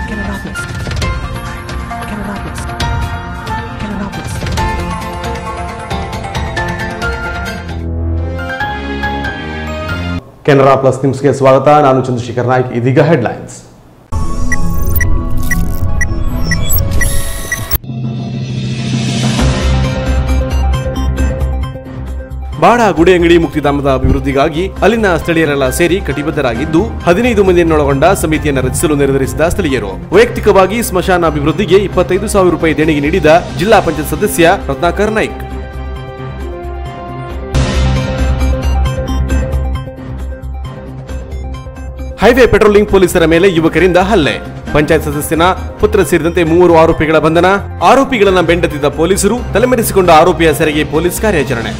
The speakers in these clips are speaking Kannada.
ಕೆನರಾ ಪ್ಲಸ್ ನ್ಯೂಸ್ಗೆ ಸ್ವಾಗತ. ನಾನು ಚಂದ್ರಶೇಖರ್ ನಾಯ್ಕ್. ಇದೀಗ ಹೆಡ್ಲೈನ್ಸ್. ಬಾಡ ಗುಡಿಯಂಗಡಿ ಮುಕ್ತಿಧಾಮದ ಅಭಿವೃದ್ಧಿಗಾಗಿ ಅಲ್ಲಿನ ಸ್ಥಳೀಯರೆಲ್ಲ ಸೇರಿ ಕಟಿಬದ್ಧರಾಗಿದ್ದು 15 ಮಂದಿಯನ್ನೊಳಗೊಂಡ ಸಮಿತಿಯನ್ನು ರಚಿಸಲು ನಿರ್ಧರಿಸಿದ ಸ್ಥಳೀಯರು. ವೈಯಕ್ತಿಕವಾಗಿ ಸ್ಮಶಾನ ಅಭಿವೃದ್ಧಿಗೆ 25,000 ರೂಪಾಯಿ ದೇಣಿಗೆ ನೀಡಿದ ಜಿಲ್ಲಾ ಪಂಚಾಯತ್ ಸದಸ್ಯ ರತ್ನಾಕರ್ ನಾಯ್ಕ್. ಹೈವೇ ಪೆಟ್ರೋಲಿಂಗ್ ಪೊಲೀಸರ ಮೇಲೆ ಯುವಕರಿಂದ ಹಲ್ಲೆ. ಪಂಚಾಯತ್ ಸದಸ್ಯನ ಪುತ್ರ ಸೇರಿದಂತೆ 3 ಆರೋಪಿಗಳ ಬಂಧನ. ಆರೋಪಿಗಳನ್ನ ಬೆಂಡತಿದ್ದ ಪೊಲೀಸರು ತಲೆಮರೆಸಿಕೊಂಡ ಆರೋಪಿಯ ಸೆರೆಗೆ ಪೊಲೀಸ್ ಕಾರ್ಯಾಚರಣೆ.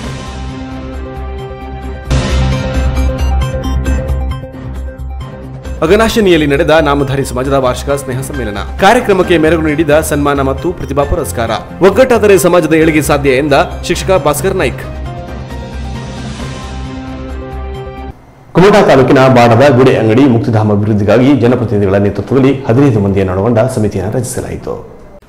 ಅಘನಾಶಿನಿಯಲ್ಲಿ ನಡೆದ ನಾಮಧಾರಿ ಸಮಾಜದ ವಾರ್ಷಿಕ ಸ್ನೇಹ ಸಮ್ಮೇಳನ ಕಾರ್ಯಕ್ರಮಕ್ಕೆ ಮೆರುಗು ನೀಡಿದ ಸನ್ಮಾನ ಮತ್ತು ಪ್ರತಿಭಾ ಪುರಸ್ಕಾರ. ಒಗ್ಗಟ್ಟಾದರೆ ಸಮಾಜದ ಏಳಿಗೆ ಸಾಧ್ಯ ಎಂದ ಶಿಕ್ಷಕ ಭಾಸ್ಕರ್ ನಾಯ್ಕ್. ಕುಮಟಾ ತಾಲೂಕಿನ ಬಾಡದ ಗುಡೆ ಅಂಗಡಿ ಮುಕ್ತಿಧಾಮ ಅಭಿವೃದ್ಧಿಗಾಗಿ ಜನಪ್ರತಿನಿಧಿಗಳ ನೇತೃತ್ವದಲ್ಲಿ 15 ಮಂದಿಯನ್ನೊಳಗೊಂಡ ಸಮಿತಿಯನ್ನು ರಚಿಸಲಾಯಿತು.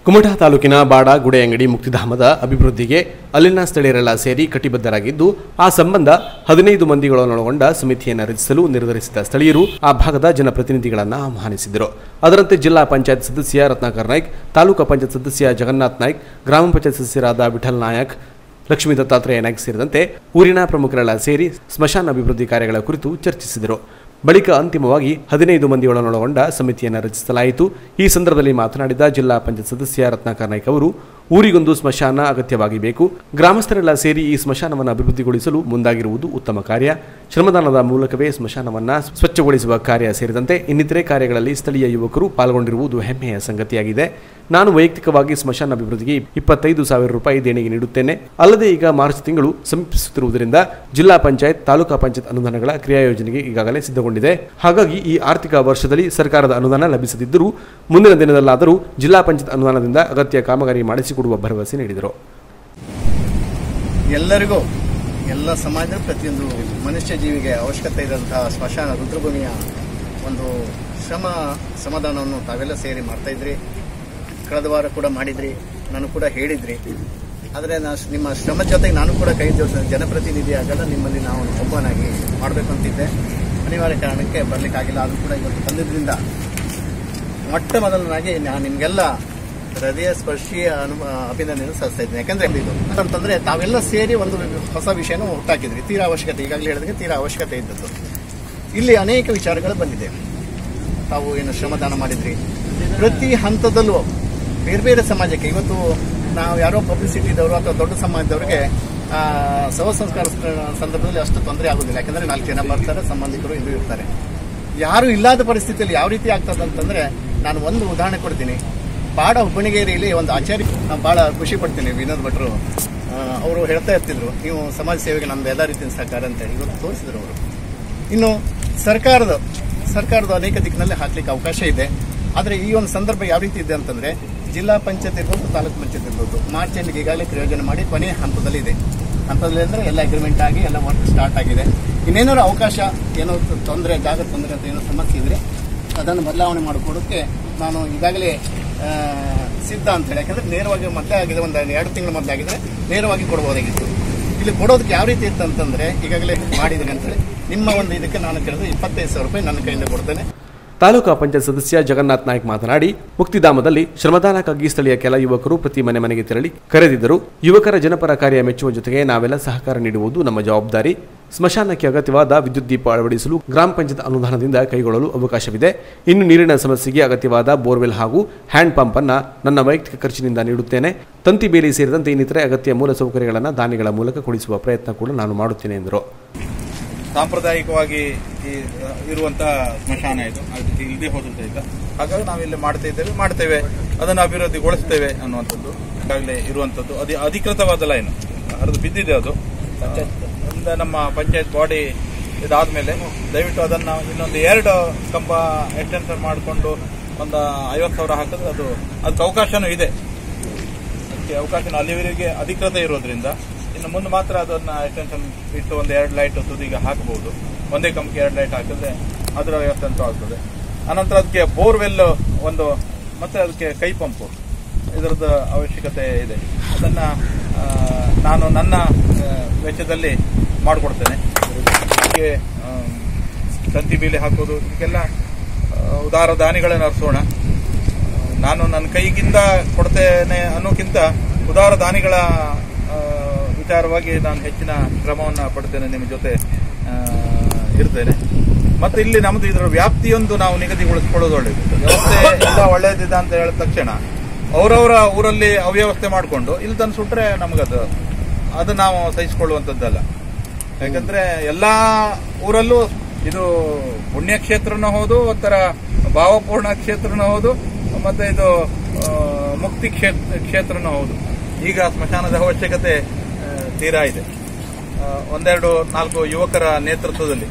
ಕುಮಟಾ ತಾಲೂಕಿನ ಬಾಡ ಗುಡೆ ಅಂಗಡಿ ಮುಕ್ತಿಧಾಮದ ಅಭಿವೃದ್ಧಿಗೆ ಅಲ್ಲಿನ ಸ್ಥಳೀಯರೆಲ್ಲ ಸೇರಿ ಕಟಿಬದ್ಧರಾಗಿದ್ದು, ಆ ಸಂಬಂಧ 15 ಮಂದಿಗಳನ್ನೊಳಗೊಂಡ ಸಮಿತಿಯನ್ನು ರಚಿಸಲು ನಿರ್ಧರಿಸಿದ ಸ್ಥಳೀಯರು ಆ ಭಾಗದ ಜನಪ್ರತಿನಿಧಿಗಳನ್ನು ಆಹ್ವಾನಿಸಿದರು. ಅದರಂತೆ ಜಿಲ್ಲಾ ಪಂಚಾಯತ್ ಸದಸ್ಯ ರತ್ನಾಕರ್ ನಾಯ್ಕ್, ತಾಲೂಕು ಪಂಚಾಯತ್ ಸದಸ್ಯ ಜಗನ್ನಾಥ್ ನಾಯ್ಕ್, ಗ್ರಾಮ ಪಂಚಾಯತ್ ಸದಸ್ಯರಾದ ವಿಠಲ್ ನಾಯಕ್, ಲಕ್ಷ್ಮೀ ದತ್ತಾತ್ರೇಯ ನಾಯ್ಕ್ ಸೇರಿದಂತೆ ಊರಿನ ಪ್ರಮುಖರೆಲ್ಲ ಸೇರಿ ಸ್ಮಶಾನ ಅಭಿವೃದ್ಧಿ ಕಾರ್ಯಗಳ ಕುರಿತು ಚರ್ಚಿಸಿದರು. ಬಳಿಕ ಅಂತಿಮವಾಗಿ 15 ಮಂದಿಗಳನ್ನೊಳಗೊಂಡ ಸಮಿತಿಯನ್ನು ರಚಿಸಲಾಯಿತು. ಈ ಸಂದರ್ಭದಲ್ಲಿ ಮಾತನಾಡಿದ ಜಿಲ್ಲಾ ಪಂಚಾಯತ್ ಸದಸ್ಯ ರತ್ನಾಕರ್ ನಾಯ್ಕ್ ಅವರು, ಊರಿಗೊಂದು ಸ್ಮಶಾನ ಅಗತ್ಯವಾಗಿ ಬೇಕು. ಗ್ರಾಮಸ್ಥರೆಲ್ಲ ಸೇರಿ ಈ ಸ್ಮಶಾನವನ್ನು ಅಭಿವೃದ್ಧಿಗೊಳಿಸಲು ಮುಂದಾಗಿರುವುದು ಉತ್ತಮ ಕಾರ್ಯ. ಶ್ರಮದಾನದ ಮೂಲಕವೇ ಸ್ಮಶಾನವನ್ನು ಸ್ವಚ್ಛಗೊಳಿಸುವ ಕಾರ್ಯ ಸೇರಿದಂತೆ ಇನ್ನಿತರೆ ಕಾರ್ಯಗಳಲ್ಲಿ ಸ್ಥಳೀಯ ಯುವಕರು ಪಾಲ್ಗೊಂಡಿರುವುದು ಹೆಮ್ಮೆಯ ಸಂಗತಿಯಾಗಿದೆ. ನಾನು ವೈಯಕ್ತಿಕವಾಗಿ ಸ್ಮಶಾನ ಅಭಿವೃದ್ಧಿಗೆ 25,000 ರೂಪಾಯಿ ದೇಣಿಗೆ ನೀಡುತ್ತೇನೆ. ಅಲ್ಲದೆ ಈಗ ಮಾರ್ಚ್ ತಿಂಗಳು ಸಮೀಪಿಸುತ್ತಿರುವುದರಿಂದ ಜಿಲ್ಲಾ ಪಂಚಾಯತ್, ತಾಲೂಕಾ ಪಂಚಾಯತ್ ಅನುದಾನಗಳ ಕ್ರಿಯಾಯೋಜನೆಗೆ ಈಗಾಗಲೇ ಸಿದ್ಧಗೊಂಡಿದೆ. ಹಾಗಾಗಿ ಈ ಆರ್ಥಿಕ ವರ್ಷದಲ್ಲಿ ಸರ್ಕಾರದ ಅನುದಾನ ಲಭಿಸದಿದ್ದರೂ ಮುಂದಿನ ದಿನದಲ್ಲಾದರೂ ಜಿಲ್ಲಾ ಪಂಚಾಯತ್ ಅನುದಾನದಿಂದ ಅಗತ್ಯ ಕಾಮಗಾರಿ ಮಾಡಿಸಿಕೊಡುವ ಭರವಸೆ ನೀಡಿದರು. ಎಲ್ಲರಿಗೂ, ಎಲ್ಲ ಸಮಾಜದ ಪ್ರತಿಯೊಂದು ಮನುಷ್ಯ ಜೀವಿಗೆ ಅವಶ್ಯಕತೆ ಇದ್ದಂತಹ ಸ್ಮಶಾನ ರುದ್ರಭೂಮಿಯ ಒಂದು ಸಮಾಧಾನವನ್ನು ತಾವೆಲ್ಲ ಸೇರಿ ಮಾಡ್ತಾ ಇದ್ರಿ. ಕಳೆದ ವಾರ ಕೂಡ ಮಾಡಿದ್ರಿ, ನಾನು ಕೂಡ ಹೇಳಿದ್ರಿ. ಆದರೆ ನಿಮ್ಮ ಶ್ರಮ ಜೊತೆಗೆ ನಾನು ಕೂಡ ಕೈ ಜೋಡಿಸಿದ ಜನಪ್ರತಿನಿಧಿ ಆಗಲ್ಲ, ನಿಮ್ಮಲ್ಲಿ ನಾವು ಒಬ್ಬನಾಗಿ ಮಾಡಬೇಕು ಅಂತಿದ್ದೆ. ಅನಿವಾರ್ಯ ಕಾರಣಕ್ಕೆ ಬರಲಿಕ್ಕಾಗಿಲ್ಲ. ಆದರೂ ಕೂಡ ಇವತ್ತು ಬಂದಿದ್ದರಿಂದ ಮೊಟ್ಟ ಮೊದಲನಾಗಿ ನಾನು ನಿಮಗೆಲ್ಲ ಹೃದಯ ಸ್ಪರ್ಶೀಯ ಅಭಿನಂದನೆ ಸಲ್ಲಿಸ್ತಾ ಇದ್ದೀನಿ. ಯಾಕಂದ್ರೆ ಇದು ಅಂತಂದ್ರೆ ತಾವೆಲ್ಲ ಸೇರಿ ಒಂದು ಹೊಸ ವಿಷಯನ ಹುಟ್ಟಾಕಿದ್ರಿ. ತೀರಾ ಅವಶ್ಯಕತೆ, ಈಗಾಗಲೇ ಹೇಳಿದ್ರೆ ತೀರಾ ಅವಶ್ಯಕತೆ ಇದ್ದದ್ದು. ಇಲ್ಲಿ ಅನೇಕ ವಿಚಾರಗಳು ಬಂದಿದೆ. ತಾವು ಏನು ಶ್ರಮದಾನ ಮಾಡಿದ್ರಿ, ಪ್ರತಿ ಹಂತದಲ್ಲೂ ಬೇರೆ ಬೇರೆ ಸಮಾಜಕ್ಕೆ, ಇವತ್ತು ನಾವು ಯಾರೋ ಪಬ್ಲಿಸಿಟಿ ಇದ್ದವರು ಅಥವಾ ದೊಡ್ಡ ಸಮಾಜದವರಿಗೆ ಶವ ಸಂಸ್ಕಾರ ಸಂದರ್ಭದಲ್ಲಿ ಅಷ್ಟು ತೊಂದರೆ ಆಗೋದಿಲ್ಲ. ಯಾಕಂದ್ರೆ 4 ಜನ ಬರ್ತಾರೆ, ಸಂಬಂಧಿಕರು ಇದು ಇರ್ತಾರೆ. ಯಾರು ಇಲ್ಲದ ಪರಿಸ್ಥಿತಿಯಲ್ಲಿ ಯಾವ ರೀತಿ ಆಗ್ತದೆ ಅಂತಂದ್ರೆ, ನಾನು ಒಂದು ಉದಾಹರಣೆ ಕೊಡ್ತೀನಿ. ಬಾಡ ಹುಬ್ಬಣಿಗೇರಿಯಲ್ಲಿ ಒಂದು ಆಚಾರ್ಯ, ನಾನು ಬಹಳ ಖುಷಿ ಪಡ್ತೀನಿ, ವಿನೋದ್ ಭಟ್ರು ಅವರು ಹೇಳ್ತಾ ಇರ್ತಿದ್ರು, ನೀವು ಸಮಾಜ ಸೇವೆಗೆ ನಮ್ದು ಎಲ್ಲ ರೀತಿಯ ಸಹಕಾರ ಅಂತ ಹೇಳಿ ಇವತ್ತು ತೋರಿಸಿದ್ರು ಅವರು. ಇನ್ನು ಸರ್ಕಾರದ ಅನೇಕ ದಿಕ್ಕಿನಲ್ಲಿ ಹಾಕ್ಲಿಕ್ಕೆ ಅವಕಾಶ ಇದೆ. ಆದರೆ ಈ ಒಂದು ಸಂದರ್ಭ ಯಾವ ರೀತಿ ಇದೆ ಅಂತಂದ್ರೆ, ಜಿಲ್ಲಾ ಪಂಚಾಯತ್ ಇರ್ಬೋದು, ತಾಲೂಕು ಪಂಚಾಯತ್ ಇರ್ಬೋದು, ಮಾರ್ಚ್ ಎಂಡ್ಗೆ ಈಗಾಗಲೇ ಪ್ರಯೋಜನ ಮಾಡಿ ಕೊನೆಯ ಹಂತದಲ್ಲಿ ಇದೆ. ಹಂತದಲ್ಲಿ ಅಂದರೆ ಎಲ್ಲ ಅಗ್ರಿಮೆಂಟ್ ಆಗಿ ಎಲ್ಲ ವರ್ಕ್ ಸ್ಟಾರ್ಟ್ ಆಗಿದೆ. ಇನ್ನೇನಾದ್ರು ಅವಕಾಶ, ಏನೋ ತೊಂದರೆ, ಜಾಗ ತೊಂದರೆ ಅಂತ ಏನೋ ಸಮಸ್ಯೆ ಇದ್ರೆ ಅದನ್ನು ಬದಲಾವಣೆ ಮಾಡಿಕೊಡೋಕ್ಕೆ ನಾನು ಈಗಾಗಲೇ ಸಿದ್ಧ ಅಂತ ಹೇಳಿ. ಯಾಕಂದ್ರೆ ನೇರವಾಗಿ ಮೊದಲೇ ಆಗಿದೆ, ಒಂದು 2 ತಿಂಗಳ ಮೊದಲೇ ಆಗಿದ್ರೆ ನೇರವಾಗಿ ಕೊಡ್ಬೋದಾಗಿತ್ತು. ಇಲ್ಲಿ ಕೊಡೋದಕ್ಕೆ ಯಾವ ರೀತಿ ಇತ್ತು ಅಂತಂದ್ರೆ, ಈಗಾಗಲೇ ಮಾಡಿದ್ದೀನಿ ಅಂತ ಹೇಳಿ ನಿಮ್ಮ ಒಂದು ಇದಕ್ಕೆ ನಾನು ಕೇಳಿದ್ರೆ 25,000 ರೂಪಾಯಿ ನನ್ನ ಕೈಯಿಂದ ಕೊಡ್ತೇನೆ. ತಾಲೂಕಾ ಪಂಚಾಯತ್ ಸದಸ್ಯ ಜಗನ್ನಾಥ್ ನಾಯ್ಕ್ ಮಾತನಾಡಿ, ಮುಕ್ತಿಧಾಮದಲ್ಲಿ ಶ್ರಮದಾನಕ್ಕಾಗಿ ಸ್ಥಳೀಯ ಕೆಲ ಯುವಕರು ಪ್ರತಿ ಮನೆಗೆ ತೆರಳಿ ಕರೆದಿದ್ದರು. ಯುವಕರ ಜನಪರ ಕಾರ್ಯ ಮೆಚ್ಚುವ ಜೊತೆಗೆ ನಾವೆಲ್ಲ ಸಹಕಾರ ನೀಡುವುದು ನಮ್ಮ ಜವಾಬ್ದಾರಿ. ಸ್ಮಶಾನಕ್ಕೆ ಅಗತ್ಯವಾದ ವಿದ್ಯುತ್ ದೀಪ ಅಳವಡಿಸಲು ಗ್ರಾಮ ಪಂಚಾಯತ್ ಅನುದಾನದಿಂದ ಕೈಗೊಳ್ಳಲು ಅವಕಾಶವಿದೆ. ಇನ್ನು ನೀರಿನ ಸಮಸ್ಯೆಗೆ ಅಗತ್ಯವಾದ ಬೋರ್ವೆಲ್ ಹಾಗೂ ಹ್ಯಾಂಡ್ ಪಂಪ್ ಅನ್ನು ನನ್ನ ವೈಯಕ್ತಿಕ ಖರ್ಚಿನಿಂದ ನೀಡುತ್ತೇನೆ. ತಂತಿ ಬೇಲಿ ಸೇರಿದಂತೆ ಇನ್ನಿತರೆ ಅಗತ್ಯ ಮೂಲ ಸೌಕರ್ಯಗಳನ್ನು ದಾನಿಗಳ ಮೂಲಕ ಕೊಡಿಸುವ ಪ್ರಯತ್ನ ಕೂಡ ನಾನು ಮಾಡುತ್ತೇನೆ ಎಂದರು. ಸಾಂಪ್ರದಾಯಿಕವಾಗಿ ಇರುವಂತಹ ಸ್ಮಶಾನ ಇದು, ಇಲ್ಲದೆ ಹೋದಂತ ಇಲ್ಲ. ಹಾಗಾಗಿ ನಾವಿಲ್ಲಿ ಮಾಡ್ತೇವೆ, ಅದನ್ನು ಅಭಿವೃದ್ಧಿಗೊಳಿಸ್ತೇವೆ ಅನ್ನುವಂಥದ್ದು ಈಗಾಗಲೇ ಇರುವಂತದ್ದು. ಅಧಿಕೃತವಾದ ಲೈನ್ ಹರಿದು ಬಿದ್ದಿದೆ. ಅದು ನಮ್ಮ ಪಂಚಾಯತ್ ಬಾಡಿ ಇದಾದ್ಮೇಲೆ ದಯವಿಟ್ಟು ಅದನ್ನ ಇನ್ನೊಂದು 2 ಕಂಬ ಎಕ್ಸ್ಟೆನ್ಷನ್ ಮಾಡಿಕೊಂಡು ಒಂದು 50,000 ಹಾಕಿದ್ರೆ ಅದಕ್ಕೆ ಅವಕಾಶನೂ ಇದೆ. ಅದಕ್ಕೆ ಅವಕಾಶನೂ ಅಲ್ಲಿವರೆಗೆ ಅಧಿಕೃತ ಇರೋದ್ರಿಂದ ಇನ್ನು ಮುಂದೆ ಮಾತ್ರ ಅದನ್ನ ಎಕ್ಸ್ಟೆನ್ಷನ್ ಇಟ್ಟು ಒಂದು 2 ಲೈಟ್ ತುದಿಗೆ ಹಾಕಬಹುದು. ಒಂದೇ ಕಂಬಕ್ಕೆ 2 ಲೈಟ್ ಹಾಕಿದ್ರೆ ಅದರ ವ್ಯವಸ್ಥೆ ಅಂತೂ ಆಗ್ತದೆ. ಅನಂತರ ಅದಕ್ಕೆ ಬೋರ್ವೆಲ್ ಒಂದು ಮತ್ತೆ ಅದಕ್ಕೆ ಕೈ ಪಂಪು ಇದರದ್ದು ಅವಶ್ಯಕತೆ ಇದೆ. ಅದನ್ನ ನಾನು ನನ್ನ ವೆಚ್ಚದಲ್ಲಿ ಮಾಡಿಕೊಡ್ತೇನೆ. ಅದಕ್ಕೆ ತಂತಿ ಬೇಲಿ ಹಾಕೋದು ಇದಕ್ಕೆಲ್ಲ ಉದಾರ ದಾನಿಗಳನ್ನು ಅರ್ಸೋಣ. ನಾನು ನನ್ನ ಕೈಗಿಂದ ಕೊಡ್ತೇನೆ ಅನ್ನೋಕ್ಕಿಂತ ಉದಾರ ದಾನಿಗಳ ವಿಚಾರವಾಗಿ ನಾನು ಹೆಚ್ಚಿನ ಶ್ರಮವನ್ನು ಪಡ್ತೇನೆ, ನಿಮ್ಮ ಜೊತೆ ಇರ್ತೇನೆ. ಮತ್ತೆ ಇಲ್ಲಿ ನಮ್ದು ಇದರ ವ್ಯಾಪ್ತಿಯೊಂದು ನಾವು ನಿಗದಿಗೊಳಿಸಿಕೊಳ್ಳೋದು ಒಳ್ಳೆಯದು. ವ್ಯವಸ್ಥೆ ಎಲ್ಲ ಒಳ್ಳೆಯದಿದೆ ಅಂತ ಹೇಳಿದ ತಕ್ಷಣ ಅವರವರ ಊರಲ್ಲಿ ಅವ್ಯವಸ್ಥೆ ಮಾಡಿಕೊಂಡು ಇಲ್ಲಿ ತಂದು ಸುಟ್ರೆ ಅದು ನಾವು ಸಹಿಸಿಕೊಳ್ಳುವಂಥದ್ದಲ್ಲ. ಯಾಕಂದ್ರೆ ಎಲ್ಲಾ ಊರಲ್ಲೂ ಇದು ಪುಣ್ಯಕ್ಷೇತ್ರನೂ ಹೌದು, ಒಂಥರ ಭಾವಪೂರ್ಣ ಕ್ಷೇತ್ರನೂ ಹೌದು, ಮತ್ತೆ ಇದು ಮುಕ್ತಿ ಕ್ಷೇತ್ರನೂ ಹೌದು. ಈಗ ಸ್ಮಶಾನದ ಅವಶ್ಯಕತೆ ತೀರಾ ಇದೆ. 4 ಯುವಕರ ನೇತೃತ್ವದಲ್ಲಿ,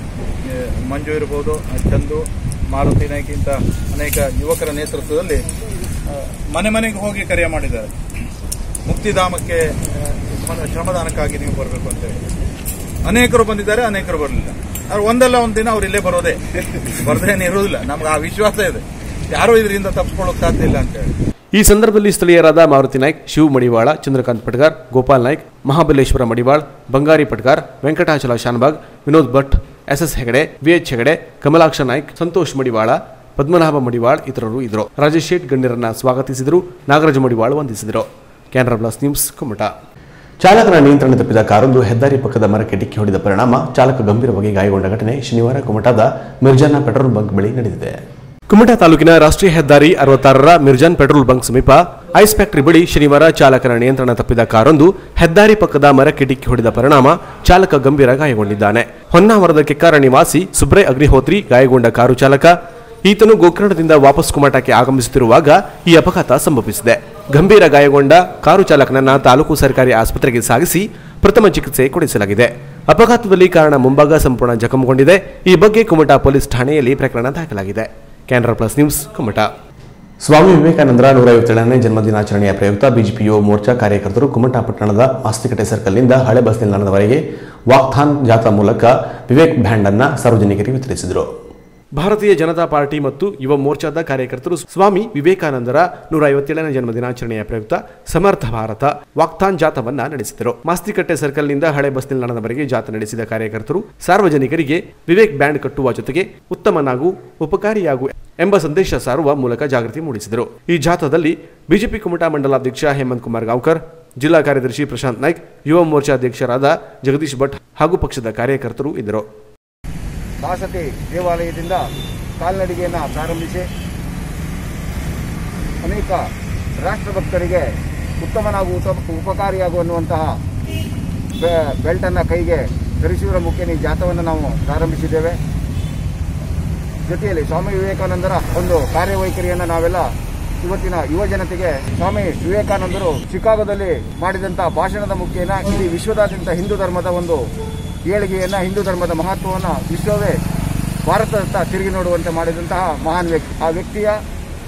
ಮಂಜು ಇರಬಹುದು, ಚಂದು, ಮಾರುತಿ ನಾಯ್ಕ ಇಂಥ ಅನೇಕ ಯುವಕರ ನೇತೃತ್ವದಲ್ಲಿ ಮನೆ ಮನೆಗೆ ಹೋಗಿ ಕರೆ ಮಾಡಿದ್ದಾರೆ. ಮುಕ್ತಿಧಾಮಕ್ಕೆ ಶ್ರಮದಾನಕ್ಕಾಗಿ ನೀವು ಬರಬೇಕು ಅಂತ ಹೇಳಿ ಅನೇಕರು ಬಂದಿದ್ದಾರೆ, ಅನೇಕರು ಬರಲಿಲ್ಲ. ಅವ್ರು ಒಂದಲ್ಲ ಒಂದು ದಿನ ಅವ್ರು ಇಲ್ಲೇ ಬರೋದೇ, ಬರದೇನೆ ಇರುವುದಿಲ್ಲ. ನಮ್ಗೆ ಆ ವಿಶ್ವಾಸ ಇದೆ, ಯಾರೂ ಇದರಿಂದ ತಪ್ಪಿಸ್ಕೊಳ್ಳೋಕೆ ಸಾಧ್ಯ ಇಲ್ಲ ಅಂತ ಹೇಳಿ. ಈ ಸಂದರ್ಭದಲ್ಲಿ ಸ್ಥಳೀಯರಾದ ಮಾರುತಿ ನಾಯ್ಕ್, ಶಿವ್ ಮಡಿವಾಳ, ಚಂದ್ರಕಾಂತ್ ಪಟ್ಗಾರ್, ಗೋಪಾಲ್ ನಾಯ್ಕ್, ಮಹಾಬಲೇಶ್ವರ ಮಡಿವಾಳ್, ಬಂಗಾರಿ ಪಟ್ಗಾರ್, ವೆಂಕಟಾಚಲ ಶಾನಬಾಗ್, ವಿನೋದ್ ಭಟ್, ಎಸ್ ಹೆಗಡೆ, ವಿಎಚ್ ಹೆಗಡೆ, ಕಮಲಾಕ್ಷ ನಾಯ್ಕ್, ಸಂತೋಷ್ ಮಡಿವಾಳ, ಪದ್ಮನಾಭ ಮಡಿವಾಳ್ ಇತರರು ಇದ್ದರು. ರಾಜೇಶ್ ಶೇಟ್ ಗಣ್ಯರನ್ನ ಸ್ವಾಗತಿಸಿದರು. ನಾಗರಾಜ ಮಡಿವಾಳ್ ವಂದಿಸಿದರು. Canara plus news Kumta. ಚಾಲಕನ ನಿಯಂತ್ರಣ ತಪ್ಪಿದ ಕಾರೊಂದು ಹೆದ್ದಾರಿ ಪಕ್ಕದ ಮರಕ್ಕೆ ಡಿಕ್ಕಿ ಹೊಡೆದ ಪರಿಣಾಮ ಚಾಲಕ ಗಂಭೀರವಾಗಿ ಗಾಯಗೊಂಡ ಘಟನೆ ಶನಿವಾರ ಕುಮಟಾದ ಮಿರ್ಜಾನ ಪೆಟ್ರೋಲ್ ಬಂಕ್ ಬಳಿ ನಡೆದಿದೆ. ಕುಮಟಾ ತಾಲೂಕಿನ ರಾಷ್ಟ್ರೀಯ ಹೆದ್ದಾರಿ 66ರ ಮಿರ್ಜಾನ್ ಪೆಟ್ರೋಲ್ ಬಂಕ್ ಸಮೀಪ ಐಸ್ ಫ್ಯಾಕ್ಟರಿ ಬಳಿ ಶನಿವಾರ ಚಾಲಕನ ನಿಯಂತ್ರಣ ತಪ್ಪಿದ ಕಾರೊಂದು ಹೆದ್ದಾರಿ ಪಕ್ಕದ ಮರಕ್ಕೆ ಡಿಕ್ಕಿ ಹೊಡೆದ ಪರಿಣಾಮ ಚಾಲಕ ಗಂಭೀರ ಗಾಯಗೊಂಡಿದ್ದಾನೆ. ಹೊನ್ನಾವರದ ಕೆಕ್ಕಾರ ನಿವಾಸಿ ಸುಬ್ರೇ ಅಗ್ನಿಹೋತ್ರಿ ಗಾಯಗೊಂಡ ಕಾರು ಚಾಲಕ. ಈತನು ಗೋಕರ್ಣದಿಂದ ವಾಪಸ್ ಕುಮಟಾಕ್ಕೆ ಆಗಮಿಸುತ್ತಿರುವಾಗ ಈ ಅಪಘಾತ ಸಂಭವಿಸಿದೆ. ಗಂಭೀರ ಗಾಯಗೊಂಡ ಕಾರು ಚಾಲಕನನ್ನ ತಾಲೂಕು ಸರ್ಕಾರಿ ಆಸ್ಪತ್ರೆಗೆ ಸಾಗಿಸಿ ಪ್ರಥಮ ಚಿಕಿತ್ಸೆ ಕೊಡಿಸಲಾಗಿದೆ. ಅಪಘಾತದಲ್ಲಿ ಕಾರಣ ಮುಂಭಾಗ ಸಂಪೂರ್ಣ ಜಖಂಗೊಂಡಿದೆ. ಈ ಬಗ್ಗೆ ಕುಮಟಾ ಪೊಲೀಸ್ ಠಾಣೆಯಲ್ಲಿ ಪ್ರಕರಣ ದಾಖಲಾಗಿದೆ. Canara plus news Kumta. ಸ್ವಾಮಿ ವಿವೇಕಾನಂದರ 157ನೇ ಜನ್ಮದಿನಾಚರಣೆಯ ಪ್ರಯುಕ್ತ ಬಿಜೆಪಿ ಯುವ ಮೋರ್ಚಾ ಕಾರ್ಯಕರ್ತರು ಕುಮಟಾ ಪಟ್ಟಣದ ಮಾಸ್ತಿಕಟ್ಟೆ ಸರ್ಕಲ್ನಿಂದ ಹಳೆ ಬಸ್ ನಿಲ್ದಾಣದವರೆಗೆ ವಾಕ್ಥಾನ್ ಜಾಥಾ ಮೂಲಕ ವಿವೇಕ್ ಬ್ಯಾಂಡ್ ಅನ್ನು ಸಾರ್ವಜನಿಕರಿಗೆ ವಿತರಿಸಿದರು. ಭಾರತೀಯ ಜನತಾ ಪಾರ್ಟಿ ಮತ್ತು ಯುವ ಮೋರ್ಚಾದ ಕಾರ್ಯಕರ್ತರು ಸ್ವಾಮಿ ವಿವೇಕಾನಂದರ 157ನೇ ಜನ್ಮದಿನಾಚರಣೆಯ ಪ್ರಯುಕ್ತ ಸಮರ್ಥ ಭಾರತ ವಾಕ್ಥಾನ್ ಜಾಥಾವನ್ನ ನಡೆಸಿದರು. ಮಾಸ್ತಿಕಟ್ಟೆ ಸರ್ಕಲ್ನಿಂದ ಹಳೆ ಬಸ್ ನಿಲ್ದಾಣದವರೆಗೆ ಜಾಥಾ ನಡೆಸಿದ ಕಾರ್ಯಕರ್ತರು ಸಾರ್ವಜನಿಕರಿಗೆ ವಿವೇಕ್ ಬ್ಯಾಂಡ್ ಕಟ್ಟುವ ಜೊತೆಗೆ ಉತ್ತಮನಾಗು ಉಪಕಾರಿಯಾಗು ಎಂಬ ಸಂದೇಶ ಸಾರುವ ಮೂಲಕ ಜಾಗೃತಿ ಮೂಡಿಸಿದರು. ಈ ಜಾಥಾದಲ್ಲಿ ಬಿಜೆಪಿ ಕುಮಟಾ ಮಂಡಲಾಧ್ಯಕ್ಷ ಹೇಮಂತ್ ಕುಮಾರ್ ಗಾಂವ್ಕರ್, ಜಿಲ್ಲಾ ಕಾರ್ಯದರ್ಶಿ ಪ್ರಶಾಂತ್ ನಾಯ್ಕ್, ಯುವ ಮೋರ್ಚಾ ಅಧ್ಯಕ್ಷರಾದ ಜಗದೀಶ್ ಭಟ್ ಹಾಗೂ ಪಕ್ಷದ ಕಾರ್ಯಕರ್ತರು ಇದ್ದರು. ದಾಸತಿ ದೇವಾಲಯದಿಂದ ಕಾಲ್ನಡಿಗೆಯನ್ನು ಪ್ರಾರಂಭಿಸಿ ಅನೇಕ ರಾಷ್ಟ್ರಭಕ್ತರಿಗೆ ಉಪಕಾರಿಯಾಗುವಂತಹ ಬೆಲ್ಟನ್ನು ಕೈಗೆ ಧರಿಸುವುದರ ಮುಖೇನ ಈ ಜಾಥಾವನ್ನು ನಾವು ಪ್ರಾರಂಭಿಸಿದ್ದೇವೆ. ಜೊತೆಯಲ್ಲಿ ಸ್ವಾಮಿ ವಿವೇಕಾನಂದರ ಒಂದು ಕಾರ್ಯವೈಖರಿಯನ್ನು ನಾವೆಲ್ಲ ಇವತ್ತಿನ ಯುವ ಜನತೆಗೆ, ಸ್ವಾಮಿ ವಿವೇಕಾನಂದರು ಶಿಕಾಗೋದಲ್ಲಿ ಮಾಡಿದಂಥ ಭಾಷಣದ ಮುಖೇನ ಇಡೀ ವಿಶ್ವದಾದ್ಯಂತ ಹಿಂದೂ ಧರ್ಮದ ಒಂದು ಏಳಿಗೆಯನ್ನು, ಹಿಂದೂ ಧರ್ಮದ ಮಹತ್ವವನ್ನು ವಿಶ್ವವೇ ಭಾರತದತ್ತ ತಿರುಗಿ ನೋಡುವಂತೆ ಮಾಡಿದಂತಹ ಮಹಾನ್ ವ್ಯಕ್ತಿ. ಆ ವ್ಯಕ್ತಿಯ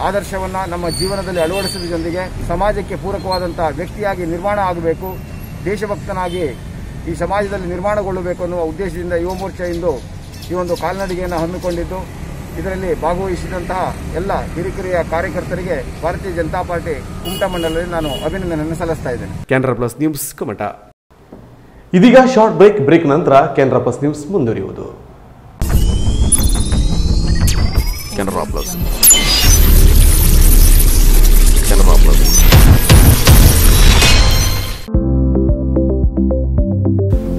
ಆದರ್ಶವನ್ನು ನಮ್ಮ ಜೀವನದಲ್ಲಿ ಅಳವಡಿಸುವುದರ ಜೊತೆಗೆ ಸಮಾಜಕ್ಕೆ ಪೂರಕವಾದಂತಹ ವ್ಯಕ್ತಿಯಾಗಿ ನಿರ್ಮಾಣ ಆಗಬೇಕು, ದೇಶಭಕ್ತನಾಗಿ ಈ ಸಮಾಜದಲ್ಲಿ ನಿರ್ಮಾಣಗೊಳ್ಳಬೇಕು ಅನ್ನುವ ಉದ್ದೇಶದಿಂದ ಯುವ ಮೋರ್ಚಾ ಇಂದು ಈ ಒಂದು ಕಾಲ್ನಡಿಗೆಯನ್ನು ಹಮ್ಮಿಕೊಂಡಿದ್ದು, ಇದರಲ್ಲಿ ಭಾಗವಹಿಸಿದಂತಹ ಎಲ್ಲ ಹಿರಿಕಿರಿಯ ಕಾರ್ಯಕರ್ತರಿಗೆ ಭಾರತೀಯ ಜನತಾ ಪಾರ್ಟಿ ಕುಮಟಾ ಮಂಡಲದಲ್ಲಿ ನಾನು ಅಭಿನಂದನೆಯನ್ನು ಸಲ್ಲಿಸ್ತಾ ಇದ್ದೇನೆ. Canara plus news Kumta. ಇದೀಗ ಶಾರ್ಟ್ ಬ್ರೇಕ್ ನಂತರ ಕೆನರಾ ಪ್ಲಸ್ ನ್ಯೂಸ್ ಮುಂದುವರಿಯುವುದು. ಕೆನರಾ ಪ್ಲಸ್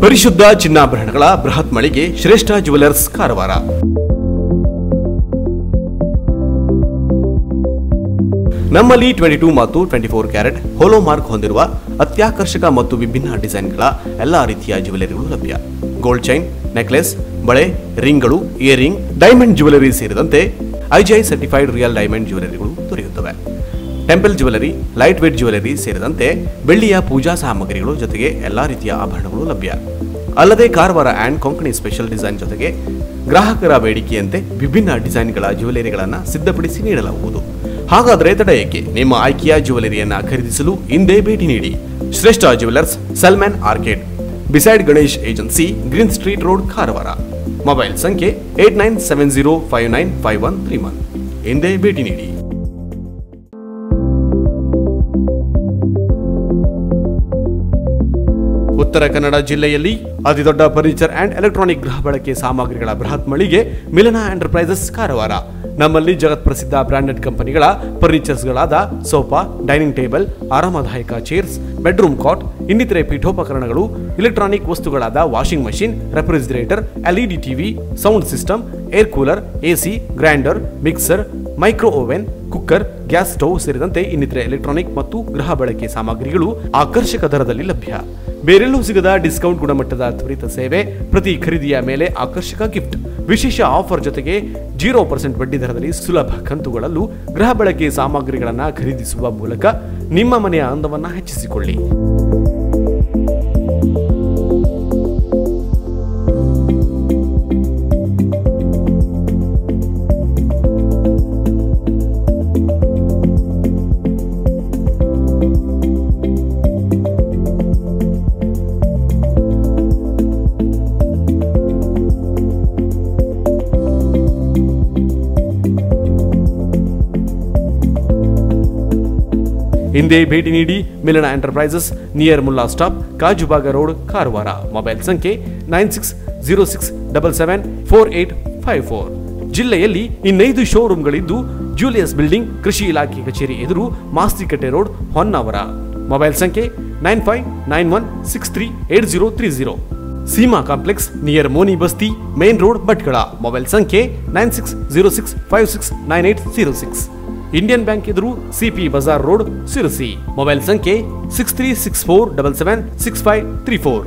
ಪರಿಶುದ್ಧ ಚಿನ್ನಾಭರಣಗಳ ಬೃಹತ್ ಮಳಿಗೆ ಶ್ರೇಷ್ಠ ಜುವೆಲರ್ಸ್ ಕಾರವಾರ. ನಮ್ಮಲ್ಲಿ 22 ಮತ್ತು 24 ಕ್ಯಾರೆಟ್ ಹೋಲೋ ಮಾರ್ಕ್ ಹೊಂದಿರುವ ಅತ್ಯಾಕರ್ಷಕ ಮತ್ತು ವಿಭಿನ್ನ ಡಿಸೈನ್ಗಳ ಎಲ್ಲಾ ರೀತಿಯ ಜ್ಯುವೆಲರಿಗಳು ಲಭ್ಯ. ಗೋಲ್ಡ್ ಚೈನ್, ನೆಕ್ಲೆಸ್, ಬಳೆ, ರಿಂಗ್ಗಳು, ಇಯರಿಂಗ್, ಡೈಮಂಡ್ ಜ್ಯುವೆಲರಿ ಸೇರಿದಂತೆ IGI ಸರ್ಟಿಫೈಡ್ ರಿಯಲ್ ಡೈಮಂಡ್ ಜ್ಯುವೆಲರಿಗಳು ದೊರೆಯುತ್ತವೆ. Temple jewellery, light weight jewellery ಸೇರಿದಂತೆ ಬೆಳ್ಳಿಯ ಪೂಜಾ ಸಾಮಗ್ರಿಗಳು ಜೊತೆಗೆ ಎಲ್ಲಾ ರೀತಿಯ ಆಭರಣಗಳು ಲಭ್ಯ. ಅಲ್ಲದೆ Karwar and Konkani special design ಜೊತೆಗೆ ಗ್ರಾಹಕರ ಬೇಡಿಕೆಯಂತೆ ವಿಭಿನ್ನ ಡಿಸೈನ್ಗಳ ಜ್ಯುವೆಲರಿಗಳನ್ನು ಸಿದ್ಧಪಡಿಸಿ ನೀಡಲಾಗುವುದು. ಹಾಗಾದರೆ ತಡ ಏಕೆ? ನಿಮ್ಮ ಆಯ್ಕೆಯ ಜ್ಯುವೆಲರಿಯನ್ನ ಖರೀದಿಸಲು ಹಿಂದೆ ಭೇಟಿ ನೀಡಿ. ಶ್ರೇಷ್ಠ jewellers, Salman arcade, beside Ganesh agency, green street road, Karwar. Mobile ಸಂಖ್ಯೆ 8970595131. ಎಂದೇ ಭೇಟಿ ನೀಡಿ. ಉತ್ತರ ಕನ್ನಡ ಜಿಲ್ಲೆಯಲ್ಲಿ ಅತಿದೊಡ್ಡ ಫರ್ನಿಚರ್ ಅಂಡ್ ಎಲೆಕ್ಟ್ರಾನಿಕ್ ಗೃಹ ಬಳಕೆ ಸಾಮಗ್ರಿಗಳ ಬೃಹತ್ ಮಳಿಗೆ ಮಿಲನ ಎಂಟರ್ಪ್ರೈಸಸ್ ಕಾರವಾರ. ನಮ್ಮಲ್ಲಿ ಜಗತ್ ಪ್ರಸಿದ್ಧ ಬ್ರಾಂಡೆಡ್ ಕಂಪನಿಗಳ ಫರ್ನಿಚರ್ಸ್ಗಳಾದ ಸೋಫಾ, ಡೈನಿಂಗ್ ಟೇಬಲ್, ಆರಾಮದಾಯಕ ಚೇರ್ಸ್, ಬೆಡ್ರೂಮ್ ಕಾಟ್, ಇನ್ನಿತರೆ ಪೀಠೋಪಕರಣಗಳು, ಇಲೆಕ್ಟ್ರಾನಿಕ್ ವಸ್ತುಗಳಾದ washing machine, refrigerator, LED TV, sound system, air cooler, AC, grinder, mixer, micro oven, cooker, gas stove ಸೇರಿದಂತೆ ಇನ್ನಿತರೆ ಎಲೆಕ್ಟ್ರಾನಿಕ್ ಮತ್ತು ಗೃಹ ಬಳಕೆ ಸಾಮಗ್ರಿಗಳು ಆಕರ್ಷಕ ದರದಲ್ಲಿ ಲಭ್ಯ. ಬೇರೆಲ್ಲೂ ಸಿಗದ ಡಿಸ್ಕೌಂಟ್ ಗುಣಮಟ್ಟದ ತ್ವರಿತ ಸೇವೆ, ಪ್ರತಿ ಖರೀದಿಯ ಮೇಲೆ ಆಕರ್ಷಕ ಗಿಫ್ಟ್, ವಿಶೇಷ ಆಫರ್ ಜೊತೆಗೆ 0% ಬಡ್ಡಿ ದರದಲ್ಲಿ ಸುಲಭ ಕಂತುಗಳಲ್ಲೂ ಗೃಹ ಬಳಕೆ ಸಾಮಗ್ರಿಗಳನ್ನು ಖರೀದಿಸುವ ಮೂಲಕ ನಿಮ್ಮ ಮನೆಯ ಅಂದವನ್ನು ಹೆಚ್ಚಿಸಿಕೊಳ್ಳಿ. ಹಿಂದೆ ಭೇಟಿ ನೀಡಿ. ಮಿಲನ enterprises, near Mulla stop, Kajubag road, Karwar. Mobile ಸಂಖ್ಯೆ 9606774854. ಜಿಲ್ಲೆಯಲ್ಲಿ 5 ಶೋರೂಮ್ಗಳಿದ್ದು, ಜೂಲಿಯಸ್ ಬಿಲ್ಡಿಂಗ್, ಕೃಷಿ ಇಲಾಖೆ ಕಚೇರಿ ಎದುರು, ಮಾಸ್ತಿಕಟ್ಟೆ ರೋಡ್, ಹೊನ್ನಾವರ. ಮೊಬೈಲ್ ಸಂಖ್ಯೆ 9591638030. Seema complex, near Moni Basti, main road, Bhatkal. Mobile ಸಂಖ್ಯೆ 9606569806. ಇಂಡಿಯನ್ ಬ್ಯಾಂಕ್ ಎದುರು, CP Bazar road, Sirsi. Mobile ಸಂಖ್ಯೆ 6364776534.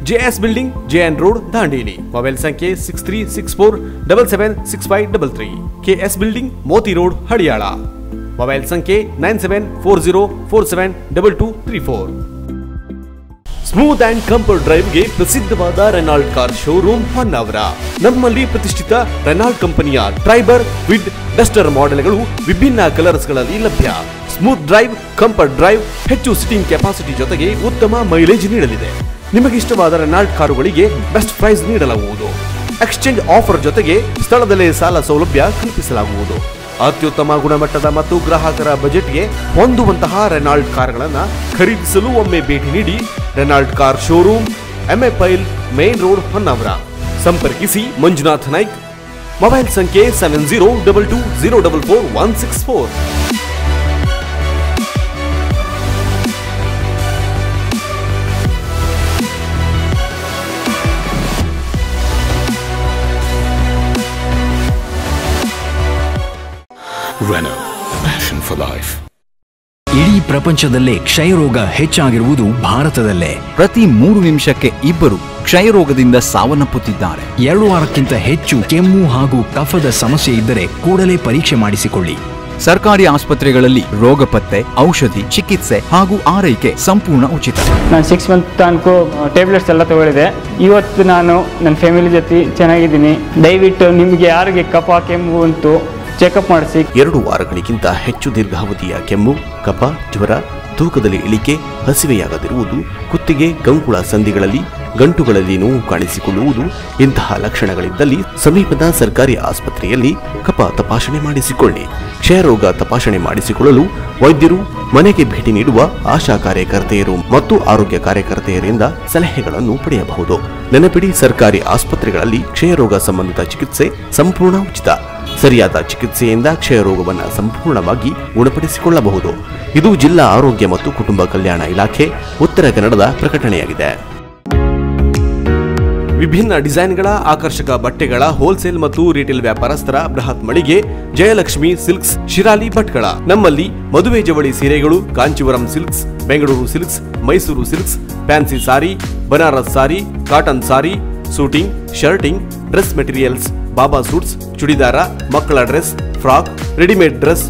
JS building, JN road, Dandeli. Mobile ಸಂಖ್ಯೆ 6364776533. KS building, Moti road, Haliyal. Mobile ಸಂಖ್ಯೆ 9740472234. ಸ್ಮೂತ್ ಅಂಡ್ ಕಂಫರ್ಟ್ ಡ್ರೈವ್ಗೆ ಪ್ರಸಿದ್ಧವಾದ ರೆನಾಲ್ಟ್ ಕಾರ್ ಶೋರೂಮ್ ಹೊನ್ನಾವರ. ನಮ್ಮಲ್ಲಿ ಪ್ರತಿಷ್ಠಿತ ರೆನಾಲ್ಟ್ ಕಂಪನಿಯ ಟ್ರೈಬರ್, ವಿಡ್, ಡಸ್ಟರ್ ಮಾಡೆಲ್ಗಳು ವಿಭಿನ್ನ ಕಲರ್ಸ್ಗಳಲ್ಲಿ ಲಭ್ಯ. ಸ್ಮೂತ್ ಡ್ರೈವ್, ಕಂಫರ್ಟ್ ಡ್ರೈವ್, ಹೆಚ್ಚು ಸಿಟ್ಟಿಂಗ್ ಕೆಪಾಸಿಟಿ ಜೊತೆಗೆ ಉತ್ತಮ ಮೈಲೇಜ್ ನೀಡಲಿದೆ. ನಿಮಗೆ ಇಷ್ಟವಾದ ರೆನಾಲ್ಟ್ ಕಾರುಗಳಿಗೆ ಬೆಸ್ಟ್ ಪ್ರೈಸ್ ನೀಡಲಾಗುವುದು. ಎಕ್ಸ್ಚೇಂಜ್ ಆಫರ್ ಜೊತೆಗೆ ಸ್ಥಳದಲ್ಲೇ ಸಾಲ ಸೌಲಭ್ಯ ಕಲ್ಪಿಸಲಾಗುವುದು. ಅತ್ಯುತ್ತಮ ಗುಣಮಟ್ಟದ ಮತ್ತು ಗ್ರಾಹಕರ ಬಜೆಟ್ಗೆ ಹೊಂದುವಂತಹ ರೆನಾಲ್ಟ್ ಕಾರ್ಗಳನ್ನು ಖರೀದಿಸಲು ಒಮ್ಮೆ ಭೇಟಿ ನೀಡಿ. ರೆನಾಲ್ಟ್ ಕಾರ್ ಶೋರೂಮ್, ಎಂಎ ಪೈಲ್, ಮೇನ್ ರೋಡ್, ಹೊನ್ನಾವರ. ಸಂಪರ್ಕಿಸಿ ಮಂಜುನಾಥ್ ನಾಯ್ಕ್. ಮೊಬೈಲ್ ಸಂಖ್ಯೆ 7022044164. Renault, passion for life. ಇಡೀ ಪ್ರಪಂಚದಲ್ಲೇ ಕ್ಷಯರೋಗ ಹೆಚ್ಚಾಗಿರುವುದು ಭಾರತದಲ್ಲೇ. ಪ್ರತಿ 3 ನಿಮಿಷಕ್ಕೆ ಇಬ್ಬರು ಕ್ಷಯರೋಗದಿಂದ ಸಾವನ್ನಪ್ಪುತ್ತಿದ್ದಾರೆ. 2 ವಾರಕ್ಕಿಂತ ಹೆಚ್ಚು ಕೆಮ್ಮು ಹಾಗೂ ಕಫದ ಸಮಸ್ಯೆ ಇದ್ದರೆ ಕೂಡಲೇ ಪರೀಕ್ಷೆ ಮಾಡಿಸಿಕೊಳ್ಳಿ. ಸರ್ಕಾರಿ ಆಸ್ಪತ್ರೆಗಳಲ್ಲಿ ರೋಗ ಪತ್ತೆ, ಔಷಧಿ, ಚಿಕಿತ್ಸೆ ಹಾಗೂ ಆರೈಕೆ ಸಂಪೂರ್ಣ ಉಚಿತ. ನಾನು 6 ಮಂತ್ ತನಕ ಟ್ಯಾಬ್ಲೆಟ್ಸ್ ಎಲ್ಲ ತಗೊಳ್ಳಿದೆ. ಇವತ್ತು ನಾನು ನನ್ನ ಫ್ಯಾಮಿಲಿ ಜೊತೆ ಚೆನ್ನಾಗಿದ್ದೀನಿ. ದಯವಿಟ್ಟು ನಿಮಗೆ ಯಾರಿಗೆ ಕಫ, ಕೆಮ್ಮು ಉಂಟು ಚೆಕಪ್ ಮಾಡಿಸಿ. 2 ವಾರಗಳಿಗಿಂತ ಹೆಚ್ಚು ದೀರ್ಘಾವಧಿಯ ಕೆಮ್ಮು, ಕಫ, ಜ್ವರ, ತೂಕದಲ್ಲಿ ಇಳಿಕೆ, ಹಸಿವೆಯಾಗದಿರುವುದು, ಕುತ್ತಿಗೆ, ಕಂಕುಳ ಸಂಧಿಗಳಲ್ಲಿ, ಗಂಟುಗಳಲ್ಲಿ ನೋವು ಕಾಣಿಸಿಕೊಳ್ಳುವುದು ಇಂತಹ ಲಕ್ಷಣಗಳಿದ್ದಲ್ಲಿ ಸಮೀಪದ ಸರ್ಕಾರಿ ಆಸ್ಪತ್ರೆಯಲ್ಲಿ ಕಫ ತಪಾಸಣೆ ಮಾಡಿಸಿಕೊಳ್ಳಿ. ಕ್ಷಯರೋಗ ತಪಾಸಣೆ ಮಾಡಿಸಿಕೊಳ್ಳಲು ವೈದ್ಯರು, ಮನೆಗೆ ಭೇಟಿ ನೀಡುವ ಆಶಾ ಕಾರ್ಯಕರ್ತೆಯರು ಮತ್ತು ಆರೋಗ್ಯ ಕಾರ್ಯಕರ್ತೆಯರಿಂದ ಸಲಹೆಗಳನ್ನು ಪಡೆಯಬಹುದು. ನೆನಪಿಡಿ, ಸರ್ಕಾರಿ ಆಸ್ಪತ್ರೆಗಳಲ್ಲಿ ಕ್ಷಯರೋಗ ಸಂಬಂಧಿತ ಚಿಕಿತ್ಸೆ ಸಂಪೂರ್ಣ ಉಚಿತ. ಸರಿಯಾದ ಚಿಕಿತ್ಸೆಯಿಂದ ಕ್ಷಯರೋಗವನ್ನು ಸಂಪೂರ್ಣವಾಗಿ ಗುಣಪಡಿಸಿಕೊಳ್ಳಬಹುದು. ಇದು ಜಿಲ್ಲಾ ಆರೋಗ್ಯ ಮತ್ತು ಕುಟುಂಬ ಕಲ್ಯಾಣ ಇಲಾಖೆ, ಉತ್ತರ ಕನ್ನಡದ ಪ್ರಕಟಣೆಯಾಗಿದೆ. ವಿಭಿನ್ನ ಡಿಸೈನ್ಗಳ ಆಕರ್ಷಕ ಬಟ್ಟೆಗಳ ಹೋಲ್ಸೇಲ್ ಮತ್ತು ರಿಟೇಲ್ ವ್ಯಾಪಾರಸ್ಥರ ಬೃಹತ್ ಮಳಿಗೆ ಜಯಲಕ್ಷ್ಮಿ ಸಿಲ್ಕ್ಸ್, ಶಿರಾಲಿ, ಭಟ್ಕಳ. ನಮ್ಮಲ್ಲಿ ಮದುವೆ ಜವಳಿ ಸೀರೆಗಳು, Kanjeevaram silks, Bengaluru silks, Mysuru silks, fancy sari, Banaras sari, cotton sari, suiting, shirting, dress materials, baba suits, churidar, ಮಕ್ಕಳ dress, frock, readymade dress,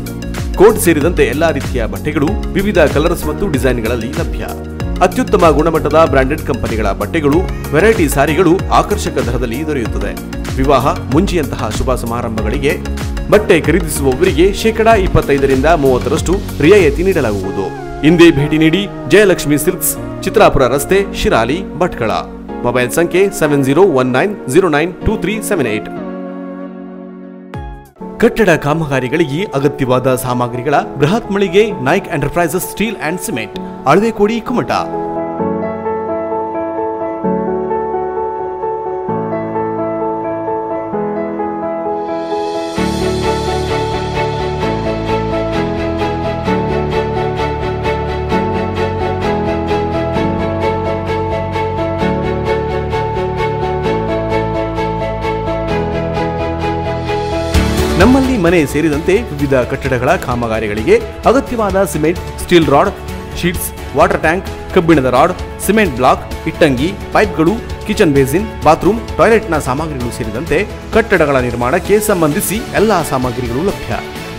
coat ಸೇರಿದಂತೆ ಎಲ್ಲಾ ರೀತಿಯ ಬಟ್ಟೆಗಳು ವಿವಿಧ ಕಲರ್ಸ್ ಮತ್ತು ಡಿಸೈನ್ಗಳಲ್ಲಿ ಲಭ್ಯ. ಅತ್ಯುತ್ತಮ ಗುಣಮಟ್ಟದ ಬ್ರಾಂಡೆಡ್ ಕಂಪನಿಗಳ ಬಟ್ಟೆಗಳು, ವೆರೈಟಿ ಸಾರಿಗಳು ಆಕರ್ಷಕ ದರದಲ್ಲಿ ದೊರೆಯುತ್ತದೆ. ವಿವಾಹ, ಮುಂಚಿಯಂತಹ ಶುಭ ಸಮಾರಂಭಗಳಿಗೆ ಬಟ್ಟೆ ಖರೀದಿಸುವವರಿಗೆ 25% ರಿಯಾಯಿತಿ ನೀಡಲಾಗುವುದು. ಇಂದೇ ಭೇಟಿ ನೀಡಿ. ಜಯಲಕ್ಷ್ಮಿ ಸಿಲ್ಕ್ಸ್, ಚಿತ್ರಾಪುರ ರಸ್ತೆ, ಶಿರಾಲಿ, ಭಟ್ಕಳ. ಮೊಬೈಲ್ ಸಂಖ್ಯೆ 7019092378. ಕಟ್ಟಡ ಕಾಮಗಾರಿಗಳಿಗೆ ಅಗತ್ಯವಾದ ಸಾಮಗ್ರಿಗಳ ಬೃಹತ್ ಮಳಿಗೆ Naik enterprises steel and cement, Alvekodi, Kumta. ನಮ್ಮಲ್ಲಿ ಮನೆ ಸೇರಿದಂತೆ ವಿವಿಧ ಕಟ್ಟಡಗಳ ಕಾಮಗಾರಿಗಳಿಗೆ ಅಗತ್ಯವಾದ cement, steel rod, sheets, water tank, ಕಬ್ಬಿಣದ ರಾಡ್, ಸಿಮೆಂಟ್ ಬ್ಲಾಕ್, ಇಟ್ಟಂಗಿ, ಪೈಪ್ಗಳು, ಕಿಚನ್ ಬೇಸಿನ್, ಬಾತ್ರೂಮ್, ಟಾಯ್ಲೆಟ್ನ ಸಾಮಗ್ರಿಗಳು ಸೇರಿದಂತೆ ಕಟ್ಟಡಗಳ ನಿರ್ಮಾಣಕ್ಕೆ ಸಂಬಂಧಿಸಿ ಎಲ್ಲಾ ಸಾಮಗ್ರಿಗಳು ಲಭ್ಯ.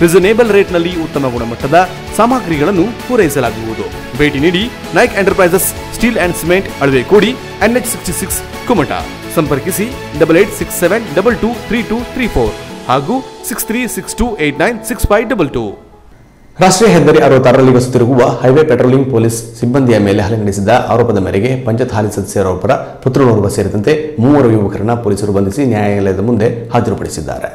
ರೀಸನೇಬಲ್ ರೇಟ್ನಲ್ಲಿ ಉತ್ತಮ ಗುಣಮಟ್ಟದ ಸಾಮಗ್ರಿಗಳನ್ನು ಪೂರೈಸಲಾಗುವುದು. ಭೇಟಿ ನೀಡಿ Naik enterprises steel and cement, Alvekodi, NH66, Kumta. ಸಂಪರ್ಕಿಸಿ 8867223234 ಹಾಗೂ 6362896522. ರಾಷ್ಟ್ರೀಯ ಹೆದ್ದಾರಿ 66ರಲ್ಲಿ ಗಸ್ತು ತಿರುಗುವ ಹೈವೇ ಪೆಟ್ರೋಲಿಂಗ್ ಪೊಲೀಸ್ ಸಿಬ್ಬಂದಿಯ ಮೇಲೆ ಹಲ್ಲೆ ನಡೆಸಿದ ಆರೋಪದ ಮೇರೆಗೆ ಪಂಚಾಯತ್ ಹಾಲಿ ಸದಸ್ಯರೊಬ್ಬರ ಪುತ್ರನೋರ್ವ ಸೇರಿದಂತೆ 3 ಯುವಕರನ್ನ ಪೊಲೀಸರು ಬಂಧಿಸಿ ನ್ಯಾಯಾಲಯದ ಮುಂದೆ ಹಾಜರುಪಡಿಸಿದ್ದಾರೆ.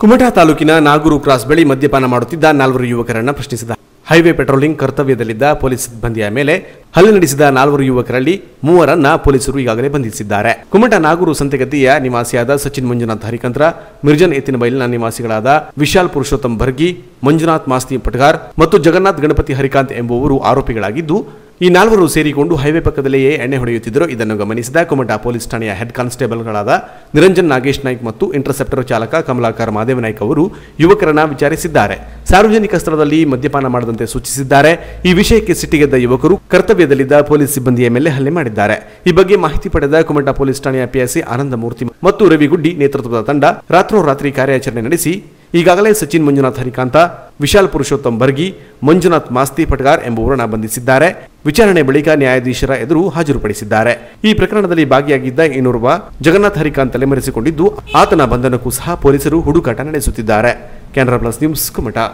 ಕುಮಟಾ ತಾಲೂಕಿನ ನಾಗೂರು ಕ್ರಾಸ್ ಬಳಿ ಮದ್ಯಪಾನ ಮಾಡುತ್ತಿದ್ದ 4 ಯುವಕರನ್ನ ಪ್ರಶ್ನಿಸಿದ ಹೈವೇ ಪೆಟ್ರೋಲಿಂಗ್ ಕರ್ತವ್ಯದಲ್ಲಿದ್ದ ಪೊಲೀಸ್ ಸಿಬ್ಬಂದಿಯ ಮೇಲೆ ಹಲ್ಲೆ ನಡೆಸಿದ 4 ಯುವಕರಲ್ಲಿ 3ರನ್ನ ಪೊಲೀಸರು ಈಗಾಗಲೇ ಬಂಧಿಸಿದ್ದಾರೆ. ಕುಮಟಾ ನಾಗೂರು ಸಂತೆಗದ್ದೆಯ ನಿವಾಸಿಯಾದ ಸಚಿನ್ ಮಂಜುನಾಥ್ ಹರಿಕಂತ್ರ, ಮಿರ್ಜನ್ ಎತ್ತಿನಬೈಲಿನ ನಿವಾಸಿಗಳಾದ ವಿಶಾಲ್ ಪುರುಷೋತ್ತಮ್ ಭರ್ಗಿ, ಮಂಜುನಾಥ್ ಮಾಸ್ತಿ ಪಟ್ಗಾರ್ ಮತ್ತು ಜಗನ್ನಾಥ್ ಗಣಪತಿ ಹರಿಕಾಂತ್ ಎಂಬುವರು ಆರೋಪಿಗಳಾಗಿದ್ದು, ಈ 4 ಸೇರಿಕೊಂಡು ಹೈವೇ ಪಕ್ಕದಲ್ಲಿಯೇ ಎಣ್ಣೆ ಹೊಡೆಯುತ್ತಿದ್ದರು. ಇದನ್ನು ಗಮನಿಸಿದ ಕುಮಟಾ ಪೊಲೀಸ್ ಠಾಣೆಯ ಹೆಡ್ ಕಾನ್ಸ್ಟೇಬಲ್ಗಳಾದ ನಿರಂಜನ್ ನಾಗೇಶ್ ನಾಯ್ಕ್ ಮತ್ತು ಇಂಟರ್ಸೆಪ್ಟರ್ ಚಾಲಕ ಕಮಲಾಕರ್ ಮಾದೇವ ನಾಯ್ಕ್ ಅವರು ಯುವಕರನ್ನ ವಿಚಾರಿಸಿದ್ದಾರೆ. ಸಾರ್ವಜನಿಕ ಸ್ಥಳದಲ್ಲಿ ಮದ್ಯಪಾನ ಮಾಡದಂತೆ ಸೂಚಿಸಿದ್ದಾರೆ. ಈ ವಿಷಯಕ್ಕೆ ಸಿಟ್ಟಿಗೆದ್ದ ಯುವಕರು ಕರ್ತವ್ಯದಲ್ಲಿದ್ದ ಪೊಲೀಸ್ ಸಿಬ್ಬಂದಿಯ ಮೇಲೆ ಹಲ್ಲೆ ಮಾಡಿದ್ದಾರೆ. ಈ ಬಗ್ಗೆ ಮಾಹಿತಿ ಪಡೆದ ಕುಮಟಾ ಪೊಲೀಸ್ ಠಾಣೆಯ PSI ಆನಂದಮೂರ್ತಿ ಮತ್ತು ರವಿಗುಡ್ಡಿ ನೇತೃತ್ವದ ತಂಡ ರಾತ್ರೋರಾತ್ರಿ ಕಾರ್ಯಾಚರಣೆ ನಡೆಸಿ ಈಗಾಗಲೇ ಸಚಿನ್ ಮಂಜುನಾಥ್ ಹರಿಕಾಂತ, ವಿಶಾಲ್ ಪುರುಷೋತ್ತಮ್ ಭರ್ಗಿ, ಮಂಜುನಾಥ್ ಮಾಸ್ತಿ ಪಟ್ಗಾರ್ ಎಂಬುವರನ್ನ ಬಂಧಿಸಿದ್ದಾರೆ. ವಿಚಾರಣೆ ಬಳಿಕ ನ್ಯಾಯಾಧೀಶರ ಎದುರು ಹಾಜರುಪಡಿಸಿದ್ದಾರೆ. ಈ ಪ್ರಕರಣದಲ್ಲಿ ಭಾಗಿಯಾಗಿದ್ದ ಇನ್ನೋರ್ವ ಜಗನ್ನಾಥ್ ಹರಿಕಾಂತ್ ತಲೆಮರೆಸಿಕೊಂಡಿದ್ದು, ಆತನ ಬಂಧನಕ್ಕೂ ಸಹ ಪೊಲೀಸರು ಹುಡುಕಾಟ ನಡೆಸುತ್ತಿದ್ದಾರೆ. Canara plus news, Kumta.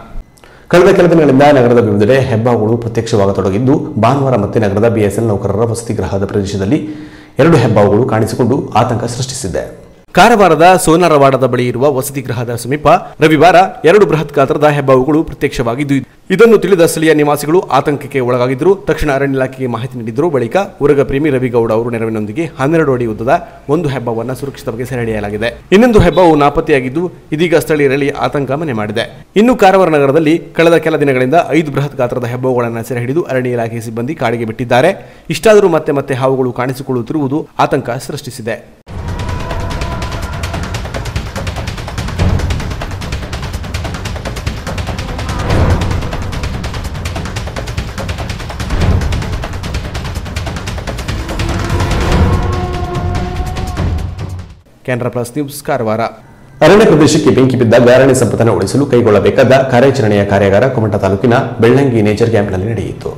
ಕಳೆದ ಕೆಲ ದಿನಗಳಿಂದ ನಗರದ ವಿವಿಧೆಡೆ ಹೆಬ್ಬಾವುಗಳು ಪ್ರತ್ಯಕ್ಷವಾಗತೊಡಗಿದ್ದು, ಭಾನುವಾರ ಮತ್ತೆ ನಗರದ BSNL ನೌಕರರ ವಸತಿ ಗೃಹದ ಪ್ರದೇಶದಲ್ಲಿ 2 ಹೆಬ್ಬಾವುಗಳು ಕಾಣಿಸಿಕೊಂಡು ಆತಂಕ ಸೃಷ್ಟಿಸಿದೆ. ಕಾರವಾರದ ಸೋನಾರವಾಡದ ಬಳಿ ಇರುವ ವಸತಿ ಗೃಹದ ಸಮೀಪ ರವಿವಾರ 2 ಬೃಹತ್ ಗಾತ್ರದ ಹೆಬ್ಬಾವುಗಳು ಪ್ರತ್ಯಕ್ಷವಾಗಿದ್ದು, ಇದನ್ನು ತಿಳಿದ ಸ್ಥಳೀಯ ನಿವಾಸಿಗಳು ಆತಂಕಕ್ಕೆ ಒಳಗಾಗಿದ್ದರು. ತಕ್ಷಣ ಅರಣ್ಯ ಇಲಾಖೆಗೆ ಮಾಹಿತಿ ನೀಡಿದ್ರು. ಬಳಿಕ ಉರಗ ಪ್ರೇಮಿ ರವಿಗೌಡ ಅವರು ನೆರವಿನೊಂದಿಗೆ 12 ಅಡಿ ಉದ್ದದ ಒಂದು ಹೆಬ್ಬಾವನ್ನ ಸುರಕ್ಷಿತವಾಗಿ ಸೆರೆ ಹಿಡಿಯಲಾಗಿದೆ. ಇನ್ನೊಂದು ಹೆಬ್ಬಾವು ನಾಪತ್ತೆಯಾಗಿದ್ದು, ಇದೀಗ ಸ್ಥಳೀಯರಲ್ಲಿ ಆತಂಕ ಮನೆ ಮಾಡಿದೆ. ಇನ್ನು ಕಾರವಾರ ನಗರದಲ್ಲಿ ಕಳೆದ ಕೆಲ ದಿನಗಳಿಂದ 5 ಬೃಹತ್ ಗಾತ್ರದ ಹೆಬ್ಬಾವುಗಳನ್ನು ಸೆರೆ ಹಿಡಿದು ಅರಣ್ಯ ಇಲಾಖೆ ಸಿಬ್ಬಂದಿ ಕಾಡಿಗೆ ಬಿಟ್ಟಿದ್ದಾರೆ. ಇಷ್ಟಾದರೂ ಮತ್ತೆ ಹಾವುಗಳು ಕಾಣಿಸಿಕೊಳ್ಳುತ್ತಿರುವುದು ಆತಂಕ ಸೃಷ್ಟಿಸಿದೆ. Canara plus news, Karwar. ಅರಣ್ಯ ಪ್ರದೇಶಕ್ಕೆ ಬೆಂಕಿ ಬಿದ್ದಾಗ ಅರಣ್ಯ ಸಂಪತ್ತನ್ನು ಉಳಿಸಲು ಕೈಗೊಳ್ಳಬೇಕಾದ ಕಾರ್ಯಾಚರಣೆಯ ಕಾರ್ಯಾಗಾರ ಕುಮಟಾ ತಾಲೂಕಿನ ಬೆಳ್ಳಂಗಿ ನೇಚರ್ ಕ್ಯಾಂಪ್ನಲ್ಲಿ ನಡೆಯಿತು.